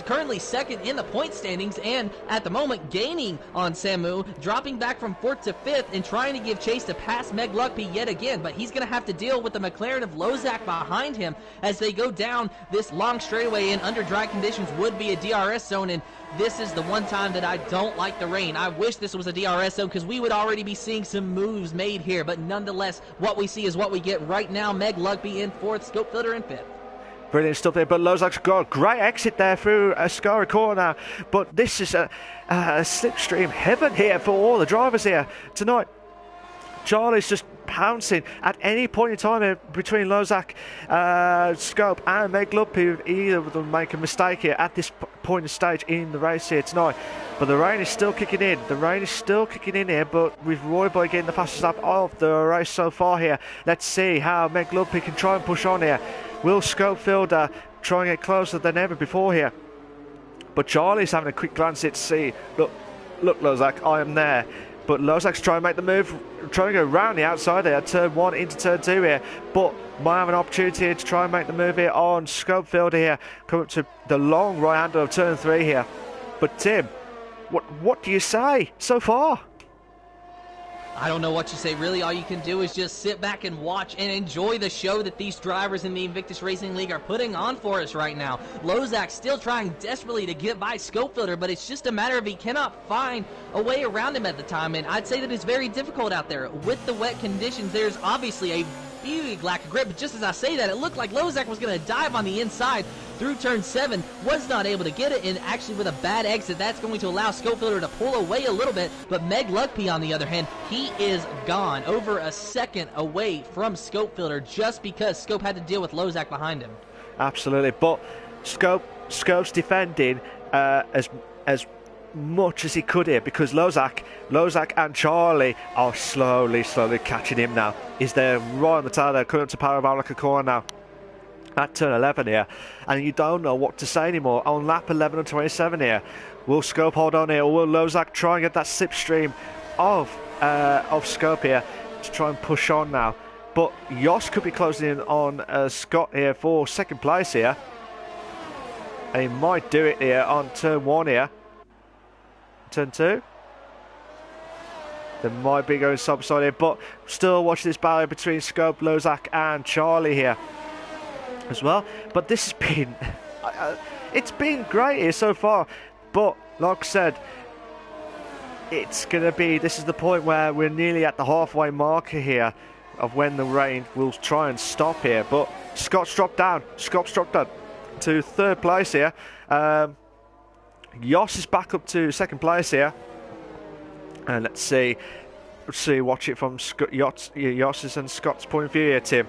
currently second in the point standings, and at the moment gaining on Samu, dropping back from 4th to 5th and trying to give chase to pass Meg Lugby yet again, but he's going to have to deal with the McLaren of Lozak behind him as they go down this long straightaway, and under dry conditions would be a DRS zone, and this is the one time that I don't like the rain. I wish this was a DRS zone because we would already be seeing some moves made here, but nonetheless, what we see is what we get right now. Meg Lugby in 4th, Scopebuilder in 5th. Brilliant stuff there, but Lozak's got a great exit there through a Ascari corner, but this is a slipstream heaven here for all the drivers here tonight. Charlie's just pouncing at any point in time here between Lozak, Scope and Meg Lugby. Either of them make a mistake here at this point in stage in the race here tonight. But the rain is still kicking in. The rain is still kicking in here, but with Roy Boy getting the fastest lap of the race so far here, let's see how Meg Lugby can try and push on here. Will Scopefield try and get closer than ever before here? But Charlie's having a quick glance here to see, look Lozak, I am there. But Lozak's trying to make the move, trying to go round the outside there, turn 1 into turn 2 here, but might have an opportunity here to try and make the move here on Scopefield here, come up to the long right hander of turn 3 here. But Tim, what do you say so far? I don't know what you say. Really, all you can do is just sit back and watch and enjoy the show that these drivers in the Invictus Racing League are putting on for us right now. Lozak still trying desperately to get by Scopefielder, but it's just a matter of he cannot find a way around him at the time, and I'd say that it's very difficult out there. With the wet conditions, there's obviously a big lack of grip, but just as I say that, it looked like Lozak was going to dive on the inside through turn 7, was not able to get it, and actually with a bad exit, that's going to allow Scopefielder to pull away a little bit. But Meg Lugby, on the other hand, he is gone, over a second away from Scopefielder, just because Scope had to deal with Lozak behind him. Absolutely, but Scope's defending as much as he could here, because Lozak and Charlie are slowly catching him now. He's there right on the tail there, coming up to Parabolica corner now at turn 11 here, and you don't know what to say anymore on lap 11 and 27 here. Will Scope hold on here, or will Lozak try and get that slipstream of Scope here to try and push on now? But Yosh could be closing in on Scott here for second place here, and he might do it here on turn 1 here. Turn 2, there might be going side here, but still watching this battle between Scope, Lozak and Charlie here as well. But this has been it's been great here so far, but like I said, it's gonna be, this is the point where we're nearly at the halfway marker here of when the rain will try and stop here. But Scott's dropped down to third place here. Yoss is back up to second place here, and let's see, watch it from Yoss's and Scott's point of view here, Tim.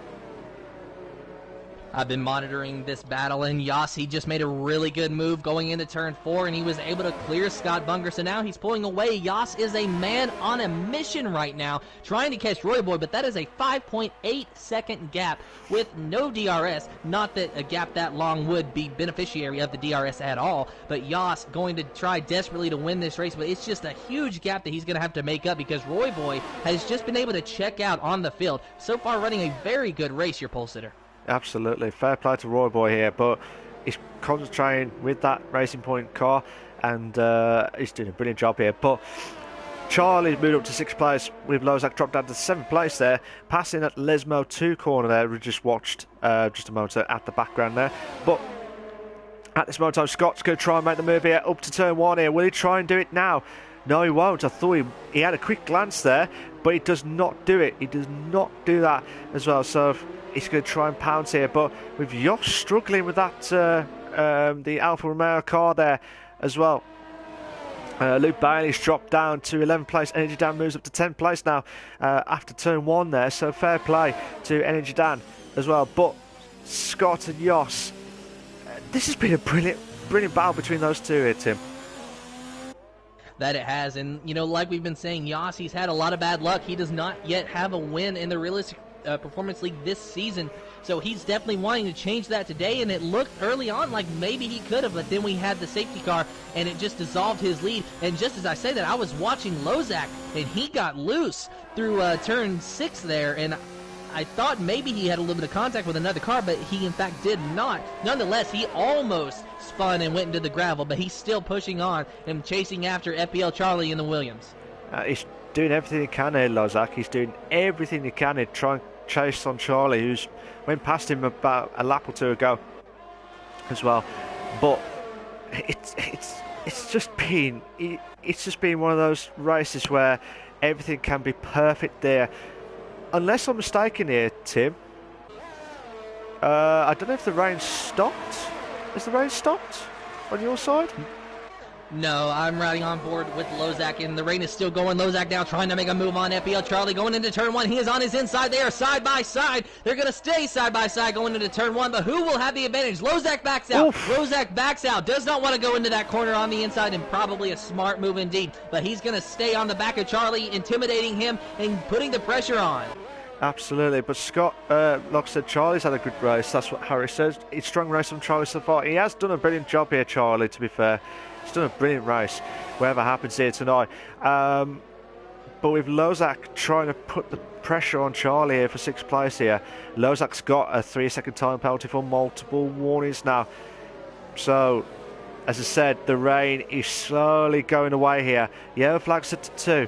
I've been monitoring this battle, and Yoss, he just made a really good move going into turn 4, and he was able to clear Scott Bunger, so now he's pulling away. Yoss is a man on a mission right now, trying to catch Roy Boy, but that is a 5.8 second gap with no DRS. Not that a gap that long would be beneficiary of the DRS at all, but Yoss going to try desperately to win this race, but it's just a huge gap that he's going to have to make up, because Roy Boy has just been able to check out on the field. So far running a very good race, your pole sitter. Absolutely, fair play to Roy Boy here, but he's concentrating with that Racing Point car, and he's doing a brilliant job here. But Charlie's moved up to 6th place with Lozak dropped down to 7th place there, passing at Lesmo 2 corner there. We just watched just a moment at the background there. But at this moment in time, Scott's going to try and make the move here up to turn 1 here. Will he try and do it now? No, he won't. I thought he had a quick glance there, but he does not do it. He does not do that as well. So he's going to try and pounce here. But with Yosh struggling with that, the Alfa Romeo car there as well. Luke Bailey's dropped down to 11th place. Energy Dan moves up to 10th place now after turn 1 there. So fair play to Energy Dan as well. But Scott and Yoss, this has been a brilliant battle between those two here, Tim. That it has, and you know, like we've been saying, Yoss, he's had a lot of bad luck. He does not yet have a win in the Realistic Performance League this season, so he's definitely wanting to change that today, and it looked early on like maybe he could have, but then we had the safety car, and it just dissolved his lead. And just as I say that, I was watching Lozak, and he got loose through turn 6 there, and I thought maybe he had a little bit of contact with another car, but he in fact did not. Nonetheless, he almost spun and went into the gravel, but he's still pushing on and chasing after FPL Charlie in the Williams. He's doing everything he can here, Lozak. He's doing everything he can to try and chase on Charlie, who's went past him about a lap or two ago as well. But it's just been one of those races where everything can be perfect there. Unless I'm mistaken here, Tim, I don't know if the rain stopped. Has the rain stopped on your side? No, I'm riding on board with Lozak, and the rain is still going. Lozak now trying to make a move on FPL Charlie going into turn 1. He is on his inside. They are side by side. They're going to stay side by side going into turn 1, but who will have the advantage? Lozak backs out. Oof. Lozak backs out. Does not want to go into that corner on the inside, and probably a smart move indeed. But he's going to stay on the back of Charlie, intimidating him and putting the pressure on. Absolutely, but Scott, like I said, Charlie's had a good race. That's what Harry says. It's strong race from Charlie so far. He has done a brilliant job here, Charlie, to be fair. He's done a brilliant race, whatever happens here tonight. But with Lozak trying to put the pressure on Charlie here for 6th place here, Lozak's got a 3-second time penalty for multiple warnings now. So, as I said, the rain is slowly going away here. Yellow flags at 2.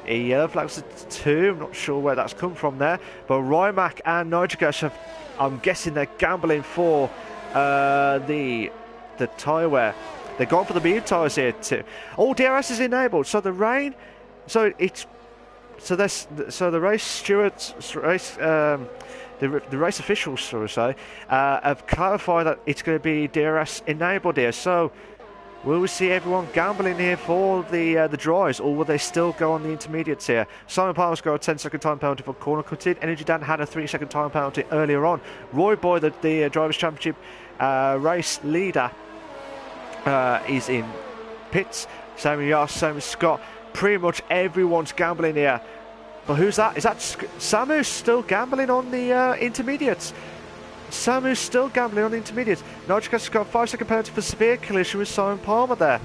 Yellow flags at 2. I'm not sure where that's come from there. But Rymac and Nitrogas have, I'm guessing they're gambling for the tyre wear. They've gone for the medium tyres here too. All DRS is enabled, so the rain, so the race stewards, the race officials, shall we say, have clarified that it's going to be DRS enabled here. So will we see everyone gambling here for the drives, or will they still go on the intermediates here? Simon Palmer's got a 10-second time penalty for corner cutting. Energy Dan had a 3-second time penalty earlier on. Roy Boy, the Drivers' Championship race leader, is in pits. Same with Yas, same with Scott. Pretty much everyone's gambling here. But who's that? Is that Samu's still gambling on the intermediates? Samu's still gambling on the intermediates. Nitrogas has got a 5-second penalty for severe collision with Simon Palmer there.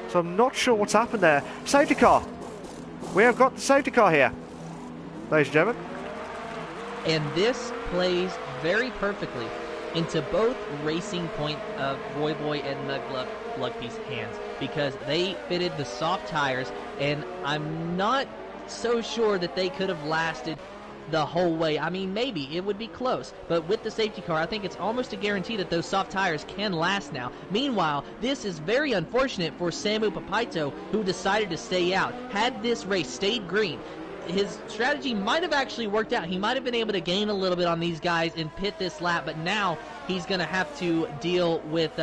So I'm not sure what's happened there. Safety car. We have got the safety car here, ladies and gentlemen. And this plays very perfectly into both Racing Point of Roy Boy and Lugby's hands, because they fitted the soft tires, and I'm not so sure that they could have lasted the whole way. I mean, maybe it would be close, but with the safety car, I think it's almost a guarantee that those soft tires can last now. Meanwhile, this is very unfortunate for Samu Papaito, who decided to stay out. Had this race stayed green, his strategy might have actually worked out. He might have been able to gain a little bit on these guys and pit this lap, but now he's going to have to deal with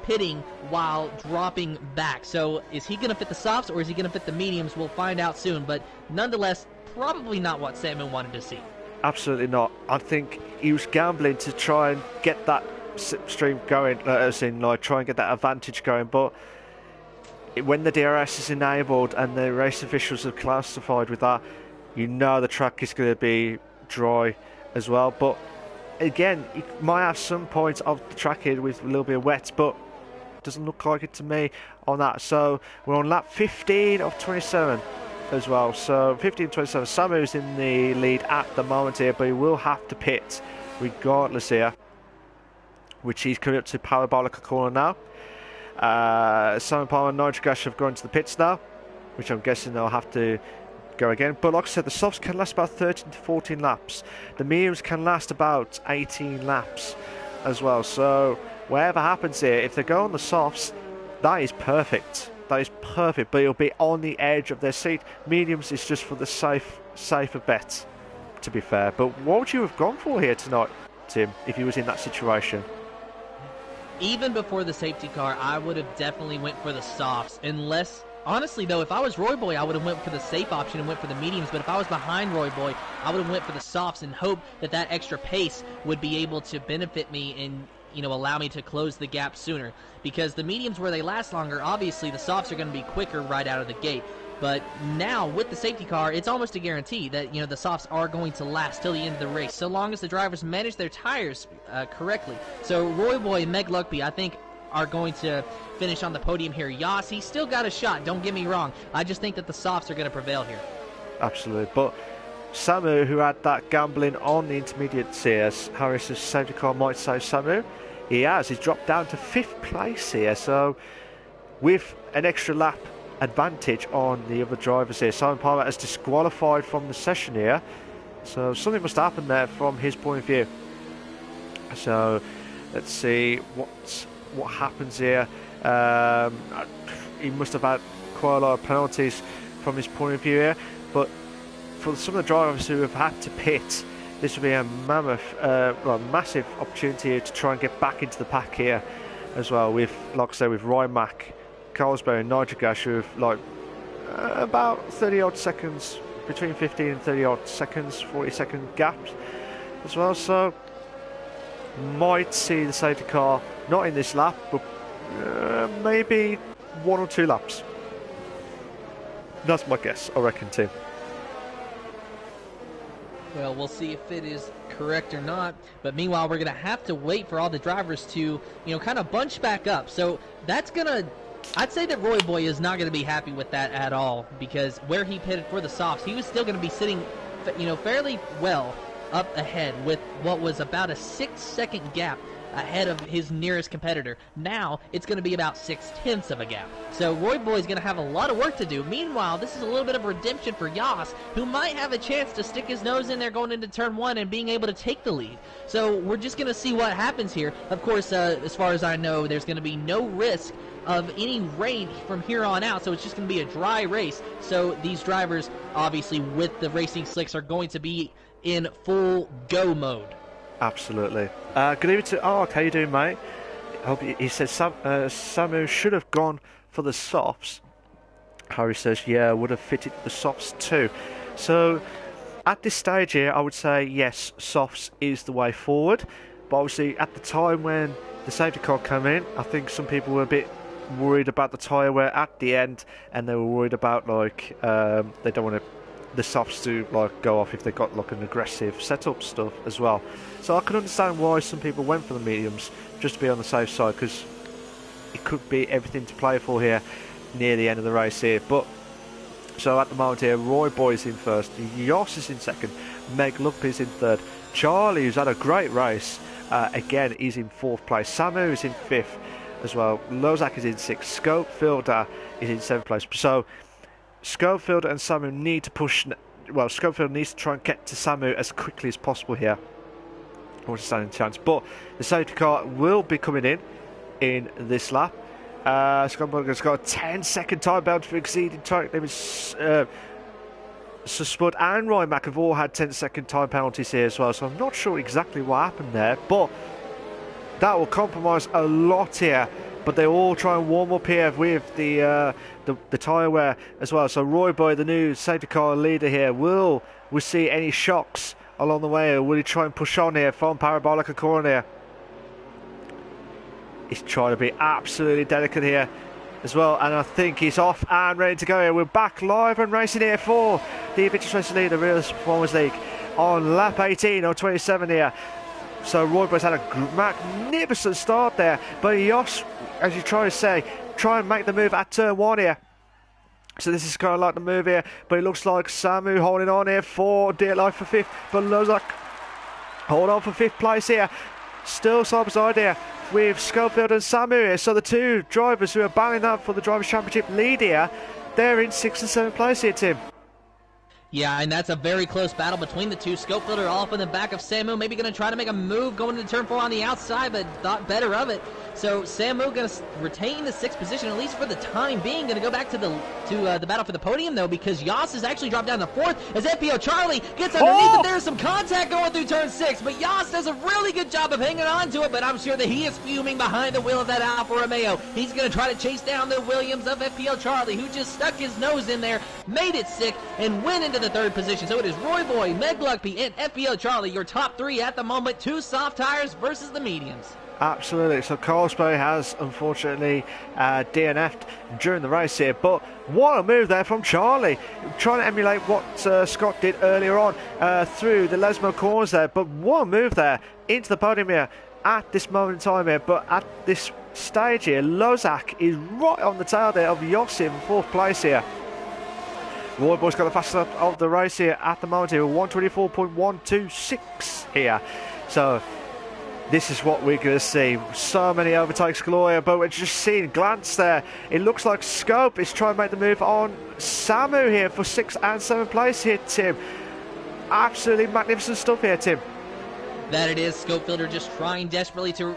pitting while dropping back. So is he going to fit the softs or is he going to fit the mediums? We'll find out soon, but nonetheless, probably not what Samu wanted to see. Absolutely not. I think he was gambling to try and get that stream going, as in like try and get that advantage going, but when the DRS is enabled and the race officials have classified with that, you know the track is going to be dry as well. But again, you might have some points of the track here with a little bit of wet, but it doesn't look like it to me on that. So we're on lap 15 of 27 as well. So 15 of 27. Samu's in the lead at the moment here, but he will have to pit regardless here, which he's coming up to Parabolica corner now. Simon Palmer and Nitrogas have gone to the pits now, which I'm guessing they'll have to go again. But like I said, the softs can last about 13 to 14 laps. The mediums can last about 18 laps as well. So whatever happens here, if they go on the softs, that is perfect. That is perfect, but it'll be on the edge of their seat. Mediums is just for the safer bet, to be fair. But what would you have gone for here tonight, Tim, if you was in that situation? Even before the safety car, I would have definitely went for the softs. Unless, honestly though, if I was Roy Boy, I would have went for the safe option and went for the mediums. But if I was behind Roy Boy, I would have went for the softs and hope that that extra pace would be able to benefit me and, you know, allow me to close the gap sooner. Because the mediums, where they last longer, obviously the softs are going to be quicker right out of the gate. But now, with the safety car, it's almost a guarantee that, you know, the softs are going to last till the end of the race, so long as the drivers manage their tires correctly. So Roy Boy and Meg Luckby, I think, are going to finish on the podium here. Yas, he's still got a shot, don't get me wrong. I just think that the softs are going to prevail here. Absolutely. But Samu, who had that gambling on the intermediates here, Harris's safety car might save Samu. He has. He's dropped down to 5th place here, so with an extra lap advantage on the other drivers here. Simon Palmer has disqualified from the session here, so something must happen there from his point of view. So let's see what happens here. He must have had quite a lot of penalties from his point of view here, but for some of the drivers who have had to pit, this will be a massive opportunity to try and get back into the pack here as well, with, like I say, with Rymac, Carlsberg and Nitrogash, who have like about 30 odd seconds, between 15 and 30 odd seconds, 40-second gaps as well. So might see the safety car not in this lap, but maybe 1 or 2 laps. That's my guess, I reckon, Tim. Well, we'll see if it is correct or not. But meanwhile, we're going to have to wait for all the drivers to, you know, kind of bunch back up. So that's going to, I'd say that Roy Boy is not going to be happy with that at all, because where he pitted for the softs, he was still going to be sitting, you know, fairly well up ahead with what was about a 6-second gap ahead of his nearest competitor. Now it's going to be about 0.6 of a gap. So Roy Boy is going to have a lot of work to do. Meanwhile, this is a little bit of redemption for Yas, who might have a chance to stick his nose in there going into turn 1 and being able to take the lead. So we're just going to see what happens here. Of course, as far as I know, there's going to be no risk of any rain from here on out, so it's just going to be a dry race. So these drivers, obviously with the racing slicks, are going to be in full go mode. Absolutely. Good evening to Ark. How you doing, mate? He says Samu should have gone for the softs. Harry says, yeah, would have fitted the softs too. So at this stage here, I would say yes, softs is the way forward. But obviously, at the time when the safety car came in, I think some people were a bit worried about the tyre wear at the end, and they were worried about like they don't want the softs to like go off if they got like an aggressive setup stuff as well. So I can understand why some people went for the mediums just to be on the safe side, because it could be everything to play for here near the end of the race here. But so at the moment here, Roy Boy's in first, Yoss is in second, Meg Luckby is in third, Charlie, who's had a great race, again is in 4th place, Samu is in 5th as well, Lozak is in 6th, Schofielder is in 7th place. So Schofield and Samu need to push. Well, Schofield needs to try and get to Samu as quickly as possible here, or to stand a chance. But the safety car will be coming in this lap. Schofield has got a 10-second time bound for exceeding track limits. So Spud and Rymac have all had 10-second time penalties here as well. So I'm not sure exactly what happened there, but that will compromise a lot here. But they all try and warm up here with the tyre wear as well. So Roy Boy, the new safety car leader here, will we see any shocks along the way, or will he try and push on here from Parabolica corner here? He's trying to be absolutely delicate here as well, and I think he's off and ready to go here. We're back live and racing here for the Invictus Racing League, the Real Performance League, on lap 18 or 27 here. So Roy Boy's had a magnificent start there, but Yoss, as you try to say, try and make the move at turn 1 here. So this is kind of like the move here, but it looks like Samu holding on here for dear life for 5th, but Lozak hold on for 5th place here. Still side by side here with Schofield and Samu here. So the two drivers who are battling up for the Drivers' Championship lead here, they're in 6th and 7th place here, Tim. Yeah, and that's a very close battle between the two. Scopefielder off in the back of Samu, maybe going to try to make a move going into turn 4 on the outside, but thought better of it. So Samu going to retain the 6th position, at least for the time being. Going to go back to the battle for the podium, though, because Yas has actually dropped down to 4th as FPO Charlie gets underneath it. There's some contact going through turn 6, but Yas does a really good job of hanging on to it, but I'm sure that he is fuming behind the wheel of that Alfa Romeo. He's going to try to chase down the Williams of FPO Charlie, who just stuck his nose in there, made it sick, and went into the 3rd position. So it is Roy Boy, Meg Luckby, and FPO Charlie, your top 3 at the moment. 2 soft tires versus the mediums. Absolutely. So Carlsberg has unfortunately DNF'd during the race here, but what a move there from Charlie, trying to emulate what Scott did earlier on through the Lesmo corners there. But what a move there into the podium here at this moment in time here. But at this stage here, Lozak is right on the tail there of Yossi in 4th place here. Roy Boy's got the fastest lap of the race here at the moment here, 124.126 here. So this is what we're going to see. So many overtakes galore here, but we're just seeing glance there. It looks like Scope is trying to make the move on Samu here for 6th and 7th place here, Tim. Absolutely magnificent stuff here, Tim. That it is. Scopefielder just trying desperately to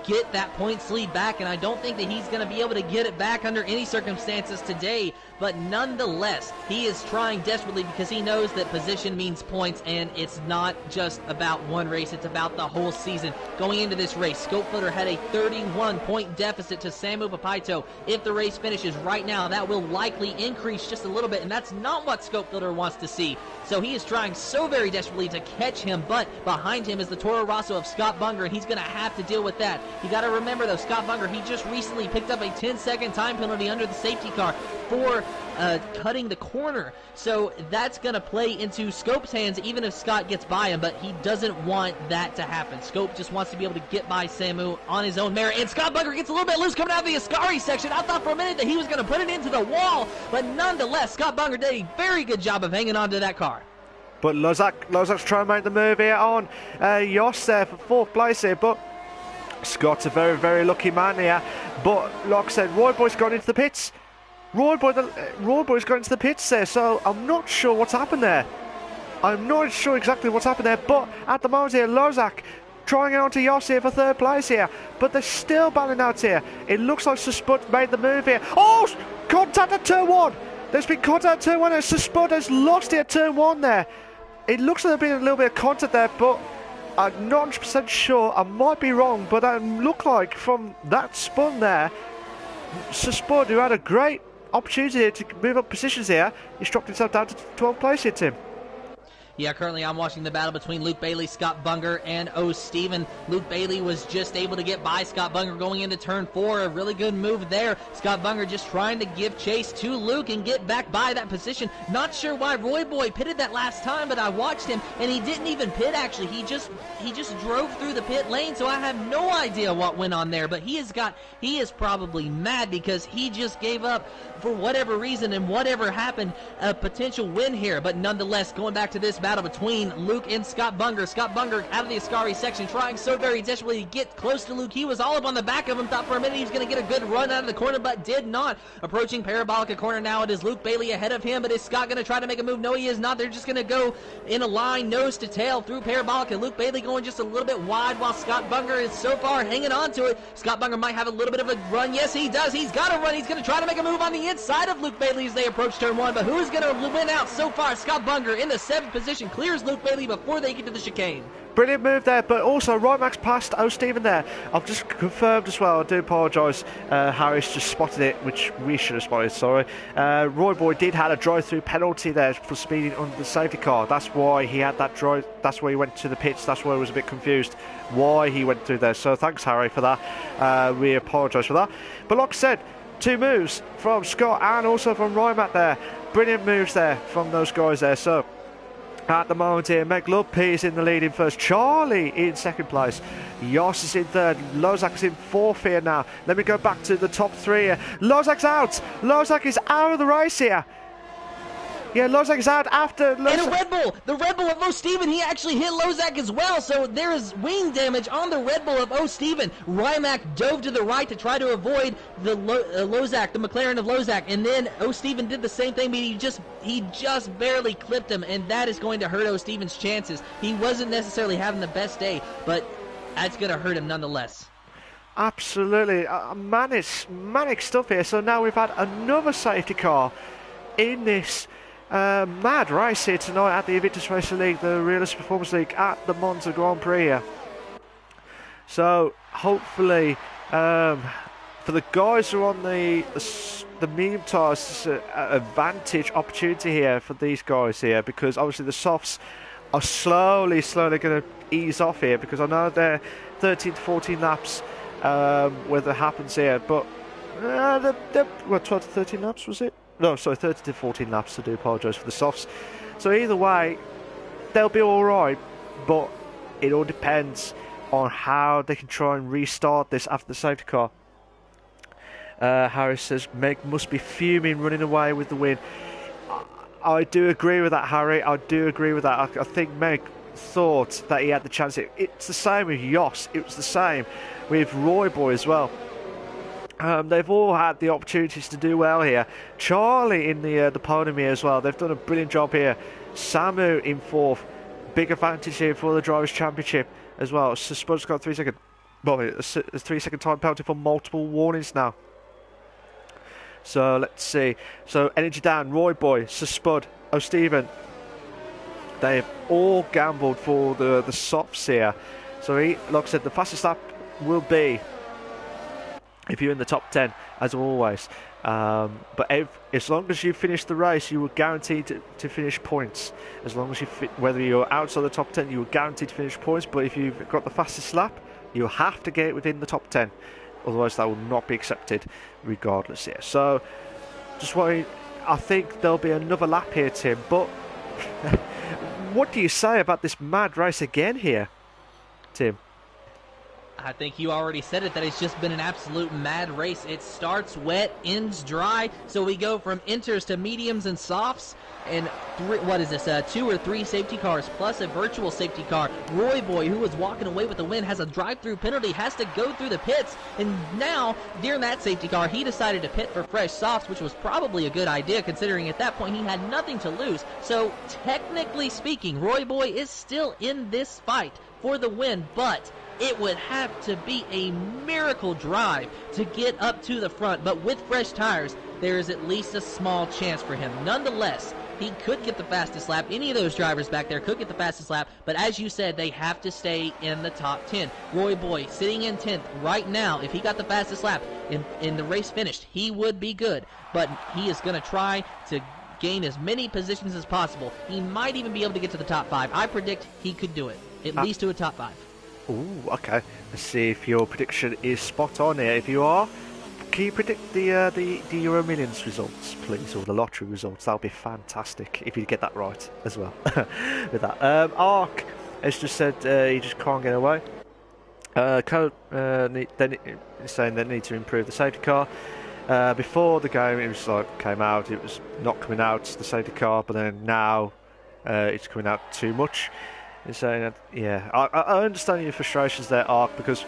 get that points lead back, and I don't think that he's going to be able to get it back under any circumstances today, but nonetheless, he is trying desperately because he knows that position means points, and it's not just about one race, it's about the whole season. Going into this race, Scopefielder had a 31-point deficit to Samu Papaito. If the race finishes right now, that will likely increase just a little bit, and that's not what Scopefielder wants to see. So he is trying so very desperately to catch him, but behind him is the Toro Rosso of Scott Bunger, and he's going to have to deal with that. You got to remember, though, Scott Bunger, he just recently picked up a 10-second time penalty under the safety car for cutting the corner. So that's going to play into Scope's hands, even if Scott gets by him, but he doesn't want that to happen. Scope just wants to be able to get by Samu on his own merit, and Scott Bunger gets a little bit loose coming out of the Ascari section. I thought for a minute that he was going to put it into the wall, but nonetheless, Scott Bunger did a very good job of hanging on to that car. But Lozak's trying to make the move here on Yoss there for 4th place here, but Scott's a very, very lucky man here. But like I said, Roy Boy's gone into the pits. Roy Boy's gone into the pits there, so I'm not sure what's happened there. I'm not sure exactly what's happened there, but at the moment here, Lozak trying it on to Yoss here for 3rd place here, but they're still battling out here. It looks like Spud made the move here. Oh, contact at turn 1. There's been contact at turn 1 and Spud has lost it at turn 1 there. It looks like there's been a little bit of contact there, but I'm not 100% sure. I might be wrong, but it looked like from that spun there, Spud, who had a great opportunity to move up positions here, he's dropped himself down to 12th place here, Tim. Yeah, currently I'm watching the battle between Luke Bailey, Scott Bunger, and O. Steven. Luke Bailey was just able to get by Scott Bunger going into turn 4. A really good move there. Scott Bunger just trying to give chase to Luke and get back by that position. Not sure why Roy Boy pitted that last time, but I watched him, and he didn't even pit, actually. He just drove through the pit lane, so I have no idea what went on there. But he is probably mad because he just gave up, for whatever reason and whatever happened, a potential win here. But nonetheless, going back to this battle between Luke and Scott Bunger. Scott Bunger out of the Ascari section, trying so very desperately to get close to Luke. He was all up on the back of him, thought for a minute he was going to get a good run out of the corner, but did not. Approaching Parabolica corner now, it is Luke Bailey ahead of him, but is Scott going to try to make a move? No, he is not. They're just going to go in a line, nose to tail, through Parabolica. Luke Bailey going just a little bit wide, while Scott Bunger is so far hanging on to it. Scott Bunger might have a little bit of a run. Yes, he does. He's got a run. He's going to try to make a move on the inside of Luke Bailey as they approach turn 1, but who's going to win out so far? Scott Bunger in the 7th position, clears Luke Bailey before they get to the chicane. Brilliant move there, but also Max passed O. Steven there. I've just confirmed as well, I do apologise, Harris just spotted it, which we should have spotted, sorry. Roy Boy did have a drive-through penalty there for speeding under the safety car. That's why he had that drive, that's why he went to the pits, that's why I was a bit confused why he went through there. So thanks, Harry, for that. We apologise for that. But like I said, 2 moves from Scott and also from Rymac there. Brilliant moves there from those guys there. So at the moment here, Meg Luckby is in the lead in first. Charlie in 2nd place. Yoss is in 3rd. Lozak is in 4th here now. Let me go back to the top 3 here. Lozak's out. Lozak is out of the race here. Yeah, Lozak is out after Lozak. And a Red Bull! The Red Bull of O'Steven, he actually hit Lozak as well, so there is wing damage on the Red Bull of O'Steven. Rimac dove to the right to try to avoid the Lozak, the McLaren of Lozak, and then O'Steven did the same thing, but he just barely clipped him, and that is going to hurt O'Steven's chances. He wasn't necessarily having the best day, but that's going to hurt him nonetheless. Absolutely. Manic stuff here. So now we've had another safety car in this mad race here tonight at the Invictus Racing League, the Realist Performance League at the Monza Grand Prix here. So hopefully for the guys who are on the medium tyres, it's an advantage opportunity here for these guys here, because obviously the softs are slowly going to ease off here, because I know they're 13 to 14 laps whether it happens here, but what, 12 to 13 laps was it? No, sorry, 30 to 14 laps. I do apologise for the softs. So either way, they'll be alright, but it all depends on how they can try and restart this after the safety car. Harris says Meg must be fuming, running away with the win. I do agree with that, Harry. I do agree with that. I think Meg thought that he had the chance. It's the same with Yoss. It was the same with Roy Boy as well. They've all had the opportunities to do well here. Charlie in the podium here as well. They've done a brilliant job here. Samu in fourth. Big advantage here for the Drivers' Championship as well. So Spud's got a 3 second, well, a 3 second time penalty for multiple warnings now. So let's see. So energy down. Roy Boy, Spud, O'Steven. They've all gambled for the softs here. So like I said, the fastest lap will be if you're in the top 10, as always. But as long as you finish the race, you are guaranteed to finish points. As long as whether you're outside the top 10, you are guaranteed to finish points. But if you've got the fastest lap, you have to get it within the top 10. Otherwise, that will not be accepted, regardless here. So, just worry. I think there'll be another lap here, Tim. But what do you say about this mad race again here, Tim? I think you already said it, that it's just been an absolute mad race. It starts wet, ends dry, so we go from inters to mediums and softs, and two or three safety cars, plus a virtual safety car. Roy Boy, who was walking away with the win, has a drive-through penalty, has to go through the pits, and now, during that safety car, he decided to pit for fresh softs, which was probably a good idea, considering at that point he had nothing to lose. So, technically speaking, Roy Boy is still in this fight for the win, but it would have to be a miracle drive to get up to the front. But with fresh tires, there is at least a small chance for him. Nonetheless, he could get the fastest lap. Any of those drivers back there could get the fastest lap. But as you said, they have to stay in the top 10. Roy Boy sitting in 10th right now. If he got the fastest lap in the race finished, he would be good. But he is going to try to gain as many positions as possible. He might even be able to get to the top 5. I predict he could do it, at least to a top 5. Ooh, okay. Let's see if your prediction is spot on here. If you are, can you predict the Euro Millions results, please, or the lottery results? That would be fantastic if you get that right as well. With that, Ark has just said he just can't get away. Code saying they need to improve the safety car. Before the game, it was like came out, it was not coming out the safety car, but then now it's coming out too much. He's saying that, yeah, I understand your frustrations there, Ark, because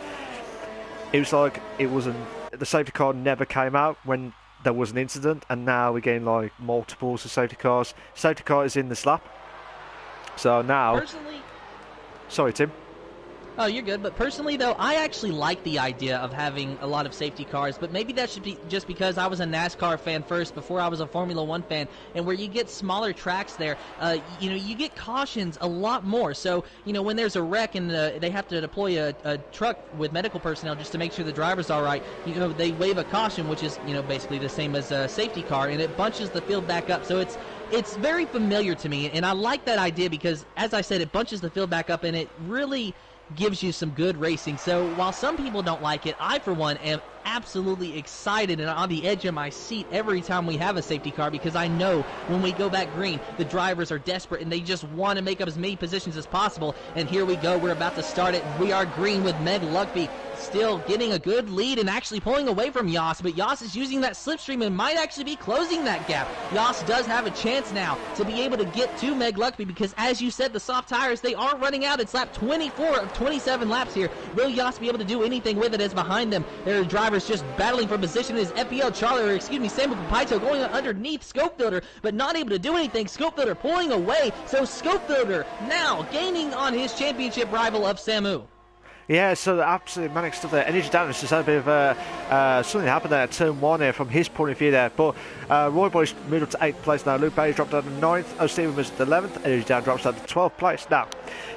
it was like the safety car never came out when there was an incident, and now we're getting like multiples of safety cars. Safety car is in this lap, so now. Personally, sorry, Tim. Oh, you're good. But personally, though, I actually like the idea of having a lot of safety cars. But maybe that should be just because I was a NASCAR fan first before I was a Formula One fan. And where you get smaller tracks there, you get cautions a lot more. So, when there's a wreck and they have to deploy a truck with medical personnel just to make sure the driver's all right, they wave a caution, which is, basically the same as a safety car, and it bunches the field back up. So it's very familiar to me, and I like that idea because, as I said, it bunches the field back up, and it really gives you some good racing. So while some people don't like it, I for one am absolutely excited and on the edge of my seat every time we have a safety car, because I know when we go back green, the drivers are desperate and they just want to make up as many positions as possible. And here we go, we're about to start it. We are green with Meg Luckby still getting a good lead and actually pulling away from Yas, but Yas is using that slipstream and might actually be closing that gap. Yas does have a chance now to be able to get to Meg Luckby because, as you said, the soft tires, they are running out. It's lap 24 of 27 laps here. Will Yas be able to do anything with it as behind them there are drivers just battling for position? Is FPL Charlie, or excuse me, Samuel Papaito going underneath Scopebuilder, but not able to do anything. Scopebuilder pulling away, so Scopebuilder now gaining on his championship rival of Samu. Yeah, so absolutely manic stuff there. Energy Down has just had a bit of something happened there at turn 1 here from his point of view there. But Roy Boy's moved up to 8th place now. Luke Bailey's dropped down to 9th. Oh, Stephen was at 11th. Energy Down drops down to 12th place now.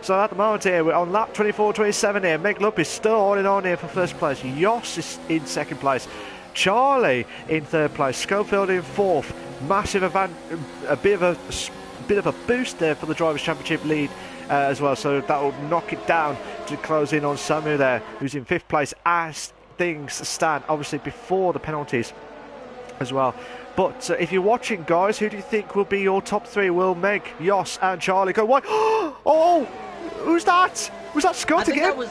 So at the moment here, we're on lap 24-27 here. Meg Lupp is still holding on here for first place. Yoss is in 2nd place. Charlie in 3rd place. Schofield in 4th. Massive a bit of a boost there for the Drivers' Championship lead as well. So that will knock it down to close in on Samu there, who's in 5th place as things stand, obviously before the penalties as well. But if you're watching, guys, who do you think will be your top 3? Will Meg, Yoss and Charlie go wide? Oh, who's that? Was that Scott again?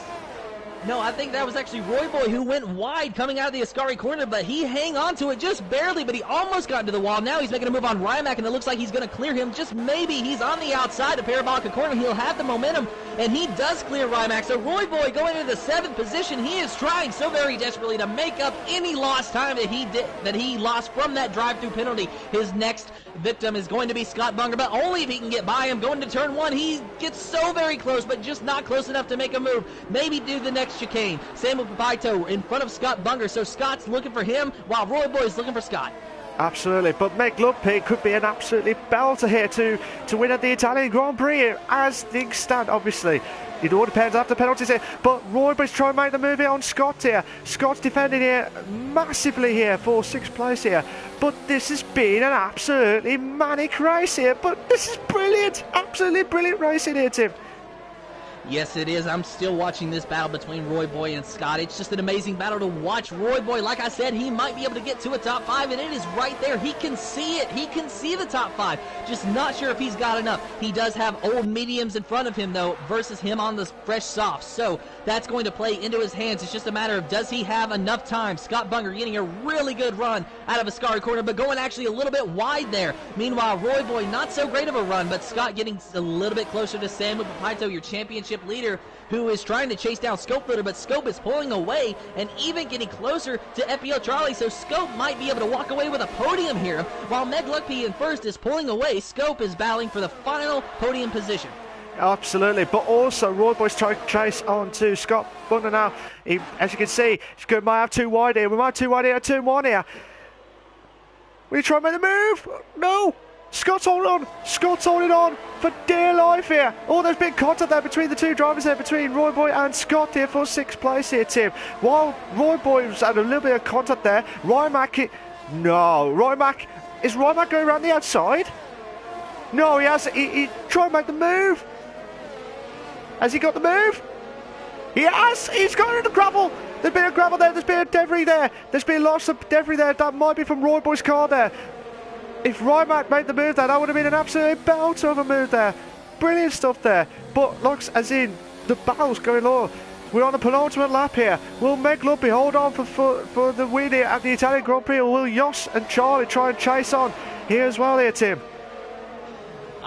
No, I think that was actually Roy Boy who went wide coming out of the Ascari corner, but he hung on to it just barely, but he almost got into the wall. Now he's making a move on Rymac, and it looks like he's going to clear him. Just maybe he's on the outside of Parabolica corner. He'll have the momentum, and he does clear Rymac. So Roy Boy going into the 7th position. He is trying so very desperately to make up any lost time that he lost from that drive-through penalty. His next victim is going to be Scott Bunger, but only if he can get by him. Going to turn 1, he gets so very close, but just not close enough to make a move. Maybe do the next chicane. Samuel Papaito in front of Scott Bunger, so Scott's looking for him while Roy Boy's looking for Scott. Absolutely, but Meg Lupp could be an absolutely belter here to win at the Italian Grand Prix here, as things stand. Obviously, it all depends after penalties here, but Roy Boy's trying to make the move here on Scott here. Scott's defending here massively here for 6th place here, but this has been an absolutely manic race here, but this is brilliant, absolutely brilliant racing here, Tim. Yes, it is. I'm still watching this battle between Roy Boy and Scott. It's just an amazing battle to watch. Roy Boy, like I said, he might be able to get to a top 5, and it is right there. He can see it. He can see the top 5. Just not sure if he's got enough. He does have old mediums in front of him, though, versus him on the fresh softs. So that's going to play into his hands. It's just a matter of, does he have enough time? Scott Bunger getting a really good run out of Ascari corner, but going actually a little bit wide there. Meanwhile, Roy Boy, not so great of a run, but Scott getting a little bit closer to Samuel Papaito, your championship leader, who is trying to chase down Scopebuilder, but Scope is pulling away and even getting closer to FPL Charlie, so Scope might be able to walk away with a podium here. While Meg Luckby in first is pulling away, Scope is battling for the final podium position. Absolutely, but also Roy Boy's trying to chase on to Scott Bunger now. As you can see, he might have 2 wide here. We might have 2 wide here, turn 1 here. Will you try and make the move? No! Scott's holding on. Scott's holding on for dear life here. Oh, there's been contact there between the 2 drivers there, between Roy Boy and Scott here for 6th place here, Tim. While Roy Boy's had a little bit of contact there, Rymac... No, Rymac... Is Rymac going around the outside? No, he has... He tried to make the move. Has he got the move? He has! He's got the gravel! There's been a gravel there, there's been a debris there. There's been lots of debris there. That might be from Roy Boy's car there. If Rymac made the move there, that would have been an absolute belter of a move there. Brilliant stuff there. But looks as in the battle's going on. We're on the penultimate lap here. Will Meg Lupp hold on for the win here at the Italian Grand Prix, or will Yoss and Charlie try and chase on here as well here, Tim?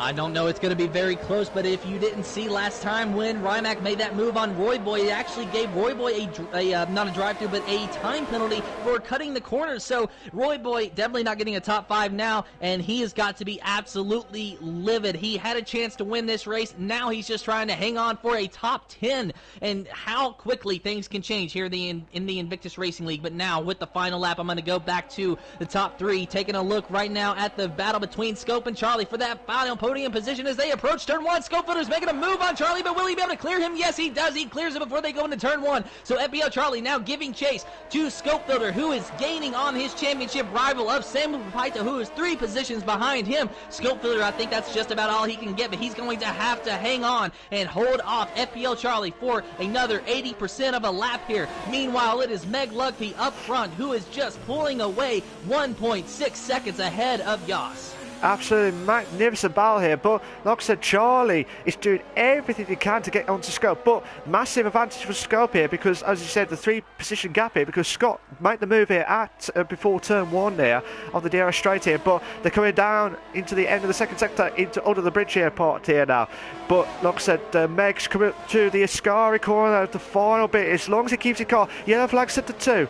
I don't know. It's going to be very close, but if you didn't see last time when Rymac made that move on Roy Boy, it actually gave Roy Boy not a drive-through, but a time penalty for cutting the corners. So Roy Boy definitely not getting a top 5 now, and he has got to be absolutely livid. He had a chance to win this race. Now he's just trying to hang on for a top 10, and how quickly things can change here in the Invictus Racing League. But now with the final lap, I'm going to go back to the top 3, taking a look right now at the battle between Scope and Charlie for that final podium position as they approach turn 1. Scopebuilder's making a move on Charlie, but will he be able to clear him? Yes, he does. He clears it before they go into turn 1. So FBL Charlie now giving chase to Scopebuilder, who is gaining on his championship rival of Samuel Papaito, who is 3 positions behind him. Scopebuilder, I think that's just about all he can get, but he's going to have to hang on and hold off FPL Charlie for another 80% of a lap here. Meanwhile, it is Meg Luckby up front, who is just pulling away 1.6 seconds ahead of Yoss. Absolutely magnificent battle here, but like I said, Charlie is doing everything he can to get onto Scope, but massive advantage for Scope here because, as you said, the 3-position gap here, because Scott made the move here at before turn 1 there of the DRS straight here, but they're coming down into the end of the second sector, into under the bridge here part here now. But like I said, Meg's coming up to the Ascari corner, the final bit, as long as he keeps his car. Yellow flag set to 2.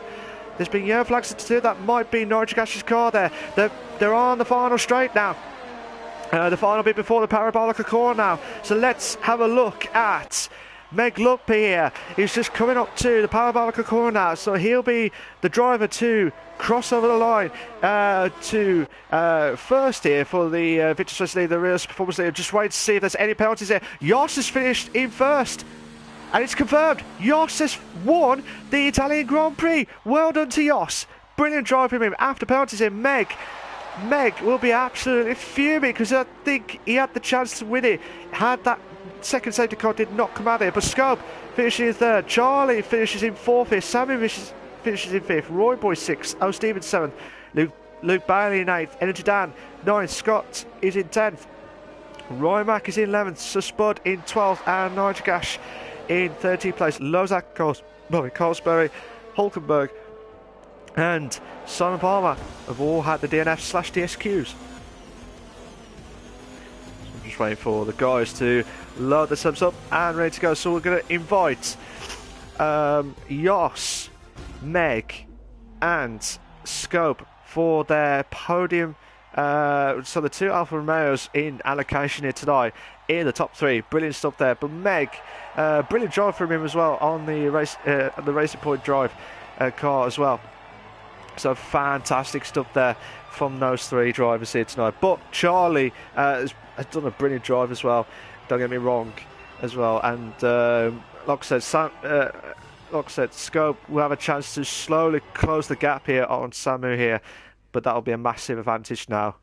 There's been yellow flags to 2. That might be Nigel Gash's car there. They're on the final straight now. The final bit before the parabolic corner now. So let's have a look at Meg Luppi here. He's just coming up to the parabolic corner now. So he'll be the driver to cross over the line to first here for the Invictus Racing League, the Real Performance League. Just wait to see if there's any penalties there. Jos has finished in first. And it's confirmed, Jos has won the Italian Grand Prix. Well done to Jos. Brilliant drive from him. After penalties here, Meg will be absolutely fuming because I think he had the chance to win it. Had that second safety car did not come out there. But Scope finishes in third. Charlie finishes in fourth here. Sammy finishes in fifth. Roy Boy sixth. O. Stevens seventh. Luke Bailey in eighth. Energy Dan ninth. Scott is in 10th. Roy Mack is in 11th. So Spud in 12th. And Nigel Gash in 13th place. Lozak, Carlsbury, Hulkenberg and Simon Palmer have all had the DNF/DSQs. So I'm just waiting for the guys to load the subs up and ready to go. So we're going to invite Jos, Meg and Scope for their podium. So the 2 Alfa Romeos in allocation here tonight in the top 3. Brilliant stuff there. But Meg, brilliant drive from him as well on the Racing Point Drive car as well. So fantastic stuff there from those 3 drivers here tonight. But Charlie has done a brilliant drive as well. Don't get me wrong as well. And like I said, Scope will have a chance to slowly close the gap here on Samu here. But that'll be a massive advantage now.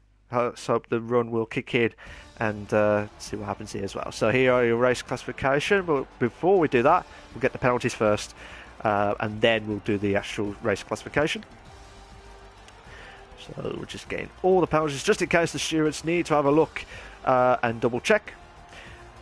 So the run will kick in and see what happens here as well. So here are your race classification. But before we do that, we'll get the penalties first. And then we'll do the actual race classification. So we're just getting all the penalties just in case the stewards need to have a look and double check.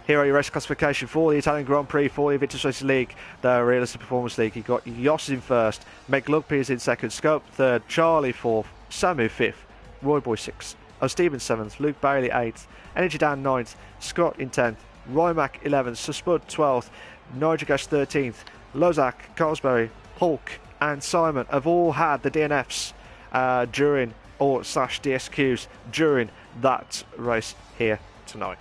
Here are your race classification for the Italian Grand Prix, for the Invictus Racing League, the Realistic Performance League. You've got Jos in first, Meg Lugby is in second, Scope third, Charlie fourth, Samu fifth, Roy Boy sixth, O. Stevens seventh, Luke Bailey eighth, Energy Dan ninth, Scott in 10th, Roy Mack 11th, Spud 12th, Nigel Gash 13th, Lozak, Carlsbury, Hulk and Simon have all had the DNFs /DSQs during that race here tonight.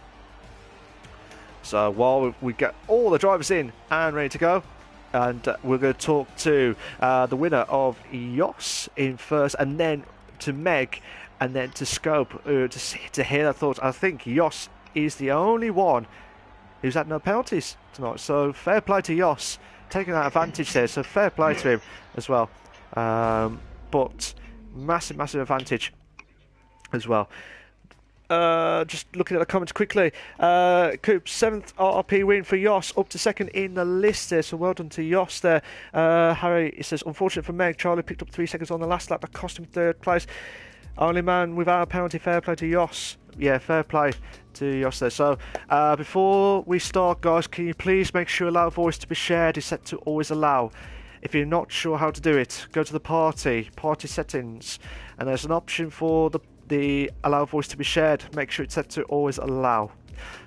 So while we get all the drivers in and ready to go, and we're going to talk to the winner of Jos in first, and then to Meg, and then to Scope to hear their thoughts. I think Jos is the only one who's had no penalties tonight, so fair play to Jos, taking that advantage there, so fair play to him as well. But massive advantage as well. Just looking at the comments quickly, Coop 7th RRP win for Jos, up to second in the list there, so well done to Jos there. Harry, it says, unfortunate for Meg, Charlie picked up 3 seconds on the last lap, that cost him 3rd place. Only man without a penalty, fair play to Jos. Yeah, fair play to Jos there. So before we start, guys, can you please make sure allow voice to be shared is set to always allow. If you're not sure how to do it, go to the party settings, and there's an option for the allow voice to be shared. Make sure it's set to always allow.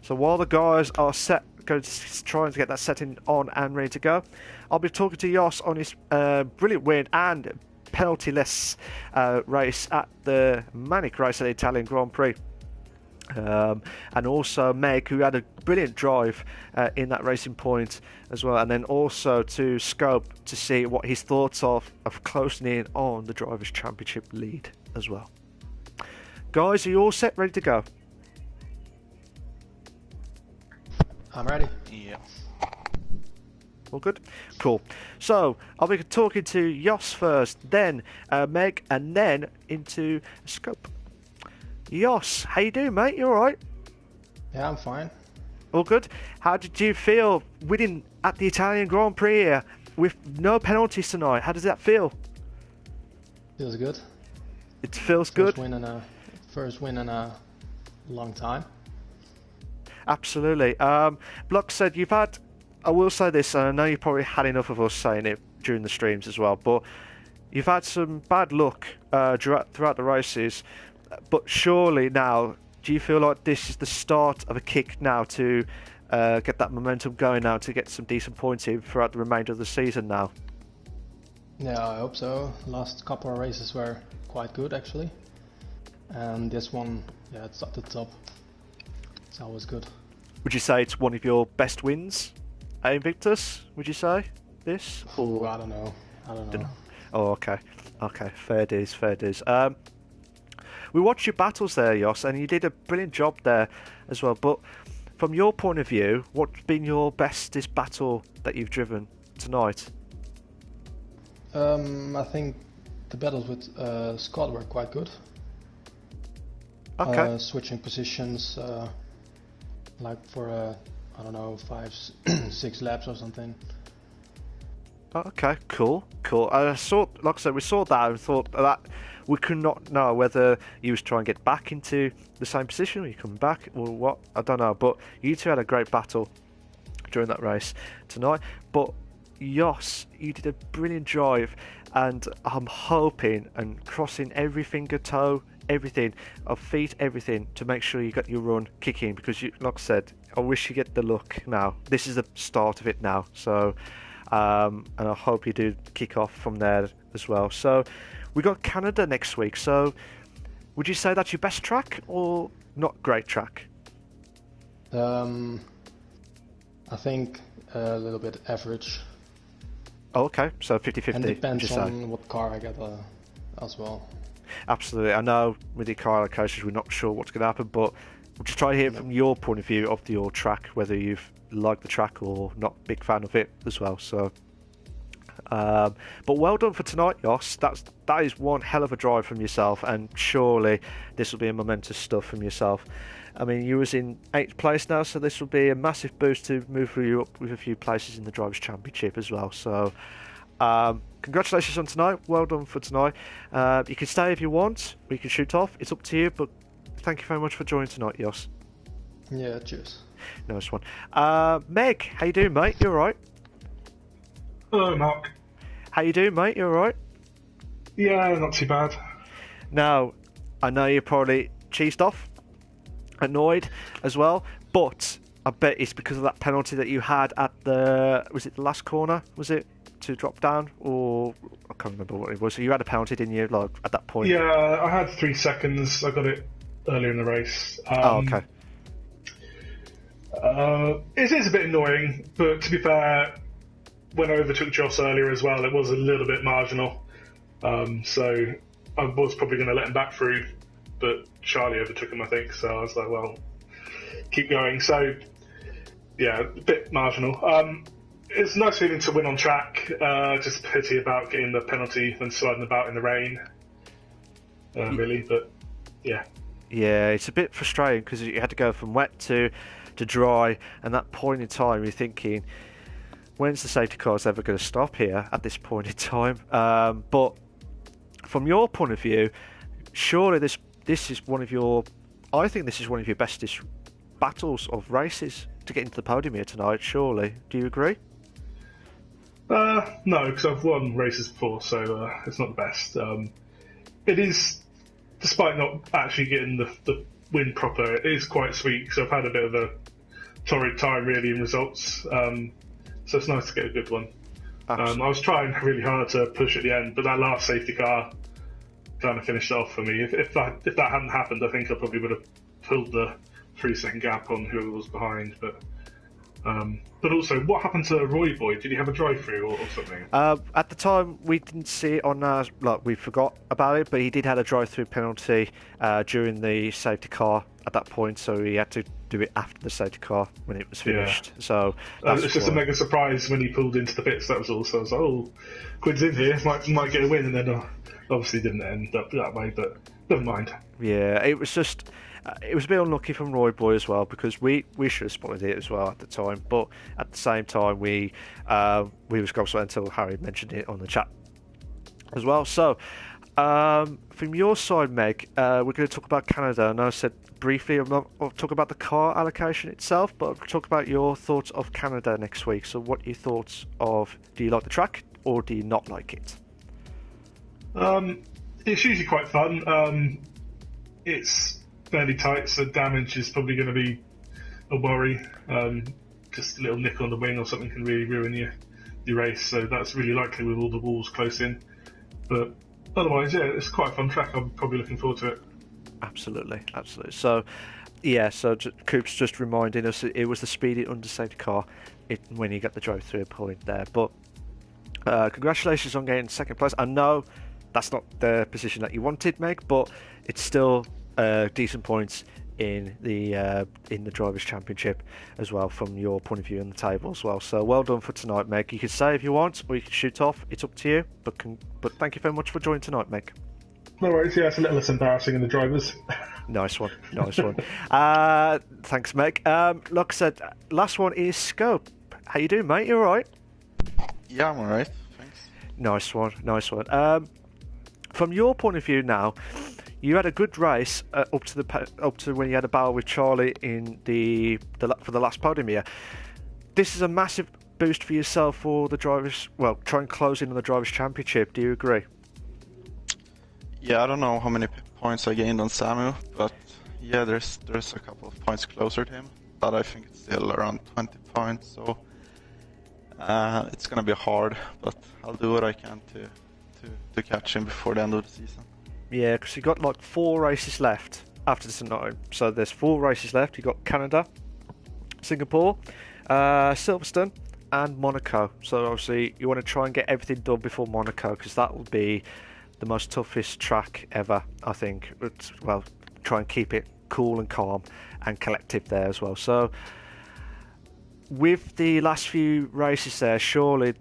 So while the guys are going to trying to get that setting on and ready to go, I'll be talking to Jos on his brilliant win and penalty-less race at the Manic Race at the Italian Grand Prix. And also Meg, who had a brilliant drive in that Racing Point as well, and then also to Scope to see what his thoughts of closing in on the Drivers' Championship lead as well. Guys, are you all set, ready to go? I'm ready. Yeah. All good? Cool. So, I'll be talking to Jos first, then Meg, and then into Scope. Jos, how you doing, mate? You alright? Yeah, I'm fine. All good? How did you feel winning at the Italian Grand Prix here with no penalties tonight? How does that feel? Feels good. It feels First good? Win in a first win in a long time. Absolutely. Like I said, you've had. I will say this, and I know you probably had enough of us saying it during the streams as well, but you've had some bad luck throughout the races. But surely now, do you feel like this is the start of a kick now to get that momentum going now to get some decent points in throughout the remainder of the season now? Yeah, I hope so. Last couple of races were quite good actually, and this one, yeah, it's at the top. It's always good. Would you say it's one of your best wins at Invictus? Would you say this? Or... I don't know. Oh, okay. Fair dues. We watched your battles there, Jos, and you did a brilliant job there as well. But from your point of view, what's been your bestest battle that you've driven tonight? I think the battles with Scott were quite good. Okay. Switching positions, like for I don't know, 5-6 laps or something. Okay, cool. I saw, like I said, we saw that and thought that we could not know whether you was trying to get back into the same position or you come back or what. I don't know, but you two had a great battle during that race tonight. But Jos, you did a brilliant drive, and I'm hoping and crossing every finger, toe, everything, of feet, everything, to make sure you got your run kicking, because you, like I said, I wish you get the luck now. This is the start of it now, so and I hope you do kick off from there as well. So we got Canada next week, so would you say that's your best track or not great track? I think a little bit average. Oh, okay, so 50-50. And depends on what car I get as well. Absolutely. I know with the car allocations we're not sure what's going to happen, but we'll just try to hear from your point of view of your track, whether you've liked the track or not big fan of it as well. So, but well done for tonight, Jos. That is one hell of a drive from yourself, and surely this will be a momentous stuff from yourself. I mean, you was in 8th place now, so this will be a massive boost to move you up with a few places in the Drivers' Championship as well. So, congratulations on tonight. Well done for tonight. You can stay if you want, or you can shoot off. It's up to you, but thank you very much for joining tonight, Jos. Yeah, cheers. Nice one. Meg, how you doing, mate? You alright? Hello, Mark. How you doing, mate? You alright? Yeah, not too bad. Now, I know you're probably cheesed off, annoyed as well, but I bet it's because of that penalty that you had at the... Was it the last corner? Was it? To drop down, or I can't remember what it was. So you had a penalty, didn't you? Like at that point. Yeah, I had 3 seconds. I got it earlier in the race. Okay. It is a bit annoying, but to be fair, when I overtook Joss earlier as well, it was a little bit marginal. So I was probably going to let him back through, but Charlie overtook him, I think. So I was like, well, keep going. So yeah, a bit marginal. It's a nice feeling to win on track. Just a pity about getting the penalty and sliding about in the rain. Really, but yeah. Yeah, it's a bit frustrating because you had to go from wet to dry, and that point in time you're thinking, when's the safety cars ever going to stop here at this point in time? But from your point of view, surely this is one of your... I think this is one of your bestest battles of races to get into the podium here tonight, surely. Do you agree? No, because I've won races before, so it's not the best. It is, despite not actually getting the win proper, it is quite sweet because I've had a bit of a torrid time really in results. So it's nice to get a good one. I was trying really hard to push at the end, but that last safety car kind of finished it off for me. If that hadn't happened, I think I probably would have pulled the 3-second gap on whoever was behind. But also, what happened to Roy Boy? Did he have a drive-through or something? At the time, we didn't see it on our... Like, we forgot about it, but he did have a drive-through penalty during the safety car at that point, so he had to do it after the safety car when it was finished. Yeah. So it's just a mega surprise when he pulled into the pits, that was all. So I was like, oh, Quinn's in here, might get a win, and then obviously didn't end up that way, but never mind. Yeah, it was just... it was a bit unlucky from Roy Boy as well, because we should have spotted it as well at the time, but at the same time we was gobsmacked until Harry mentioned it on the chat as well. So From your side, Meg, we're going to talk about Canada. I know I said briefly I'll talk about the car allocation itself, but I'll talk about your thoughts of Canada next week. So what are your thoughts of, do you like the track or do you not like it? It's usually quite fun. It's fairly tight, so damage is probably going to be a worry. Just a little nick on the wing or something can really ruin your race, so that's really likely with all the walls close in. But otherwise, yeah, it's quite a fun track. I'm probably looking forward to it. Absolutely. So, yeah, Coop's just reminding us it was the speedy undersafety car when you got the drive-through point there. But congratulations on getting second place. I know that's not the position that you wanted, Meg, but it's still decent points in the Drivers' Championship as well, from your point of view on the table as well. So well done for tonight, Meg. You can say if you want, or you can shoot off. It's up to you. But thank you very much for joining tonight, Meg. No worries. Yeah, it's a little less embarrassing in the drivers. Nice one. Thanks, Meg. Like I said, last one is Scope. How you doing, mate? You all right? Yeah, I'm all right. Thanks. Nice one. From your point of view now, you had a good race up to when you had a battle with Charlie in for the last podium here. This is a massive boost for yourself for the drivers. Well, try and close in on the Drivers' Championship. Do you agree? Yeah, I don't know how many points I gained on Samu, but yeah, there's a couple of points closer to him. But I think it's still around 20 points, so it's gonna be hard. But I'll do what I can to catch him before the end of the season. Yeah, because you got like 4 races left after tonight. So there's 4 races left. You got Canada, Singapore, Silverstone, and Monaco. So obviously you want to try and get everything done before Monaco, because that will be the most toughest track ever, I think. Well, try and keep it cool and calm and collective there as well. So with the last few races there, surely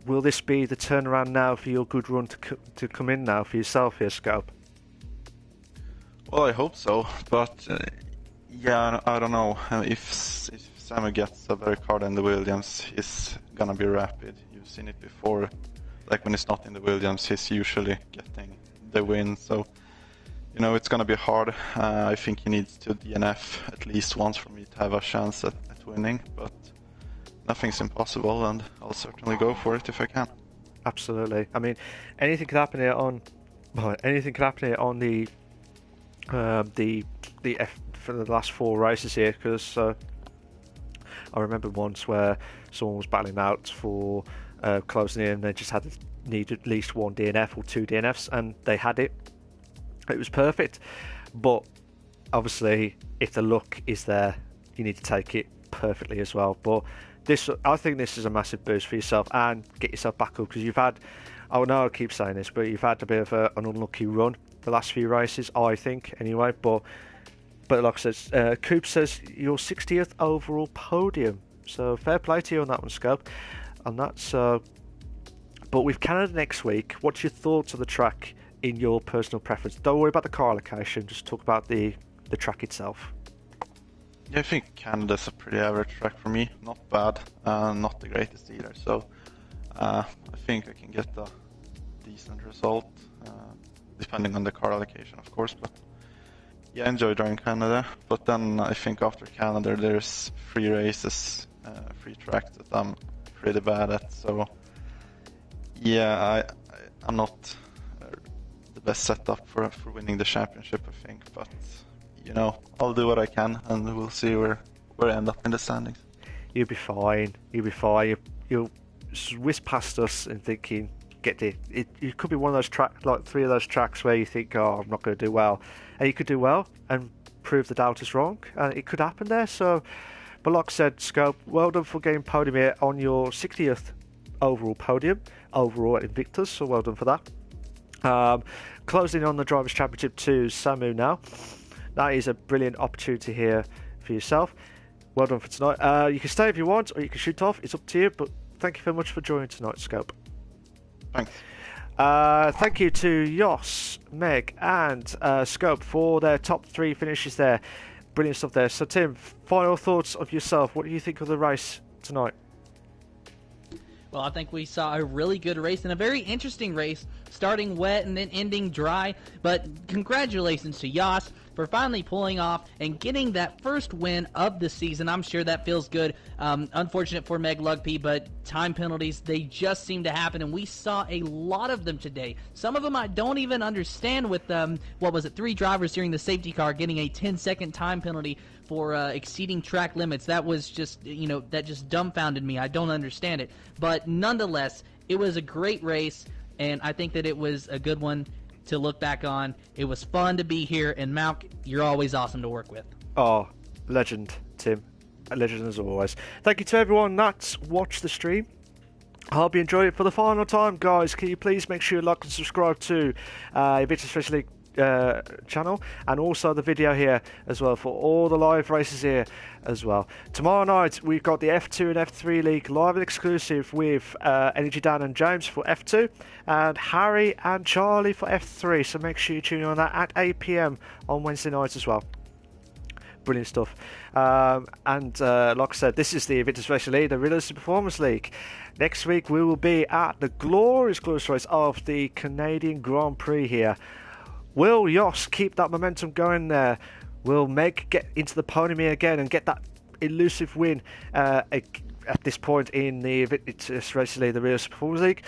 will this be the turnaround now for your good run to come in now for yourself here, Scope? Well, I hope so, but yeah, I don't know. If Samu gets a better car than the Williams, he's gonna be rapid. You've seen it before. Like when he's not in the Williams, he's usually getting the win. So, it's gonna be hard. I think he needs to DNF at least once for me to have a chance at winning, but nothing's impossible, and I'll certainly go for it if I can. Absolutely. I mean, anything could happen here on the F for the last 4 races here, because I remember once where someone was battling out for closing in, and they just needed at least 1 DNF or 2 DNFs, and they had it. It was perfect. But obviously, if the luck is there, you need to take it perfectly as well. But I think this is a massive boost for yourself, and get yourself back up, because you've had, I know I keep saying this, but you've had a bit of an unlucky run the last few races, I think, anyway. But like I said, Coop says your 60th overall podium, so fair play to you on that one, Scope. On that, so. But with Canada next week, what's your thoughts of the track in your personal preference? Don't worry about the car allocation, just talk about the track itself. Yeah, I think Canada's a pretty average track for me. Not bad, not the greatest either. So I think I can get a decent result, depending on the car allocation, of course. But yeah, I enjoy driving Canada. But then I think after Canada, there's 3 races, 3 tracks that I'm pretty bad at. So yeah, I'm not the best setup for winning the championship, I think. But I'll do what I can, and we'll see where I end up in the standings. You'll be fine. You'll whiz past us and thinking, it could be one of those tracks, like 3 of those tracks where you think, oh, I'm not going to do well, and you could do well and prove the doubters wrong, and it could happen there. So, but like I said, Scope, well done for getting podium here on your 60th overall podium, overall at Invictus. So well done for that. Closing on the Drivers' Championship to Samu now. That is a brilliant opportunity here for yourself. Well done for tonight. You can stay if you want, or you can shoot off. It's up to you, but thank you very much for joining tonight, Scope. Thanks. Thank you to Jos, Meg, and Scope for their top 3 finishes there. Brilliant stuff there. So, Tim, final thoughts of yourself. What do you think of the race tonight? Well, I think we saw a really good race and a very interesting race starting wet and then ending dry. But congratulations to Yas for finally pulling off and getting that first win of the season. I'm sure that feels good. Unfortunate for Meg Lugby, but time penalties, they just seem to happen, and we saw a lot of them today. Some of them I don't even understand with, 3 drivers during the safety car getting a 10-second time penalty for exceeding track limits. That was just, that just dumbfounded me. I don't understand it. But nonetheless, it was a great race, and I think that it was a good one to look back on. It was fun to be here, and Malc, you're always awesome to work with. Oh, legend, Tim. A legend as always. Thank you to everyone that's watched the stream. I hope you enjoyed it. For the final time, guys, can you please make sure you like and subscribe to Invictus Racing League channel, and also the video here as well for all the live races here as well. Tomorrow night we've got the F2 and F3 League live and exclusive with Energy Dan and James for F2 and Harry and Charlie for F3, so make sure you tune in on that at 8 PM on Wednesday night as well. Brilliant stuff. And like I said, this is the Invictus Racing League, the Realistic Performance League. Next week we will be at the glorious race of the Canadian Grand Prix here. Will Jos keep that momentum going there? Will Meg get into the podium again and get that elusive win at this point in the Invictus Racing League, the Realistic Performance League?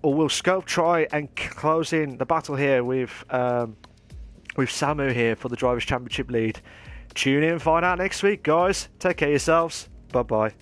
Or will Scope try and close in the battle here with Samu here for the Drivers' Championship lead? Tune in and find out next week, guys. Take care of yourselves. Bye-bye.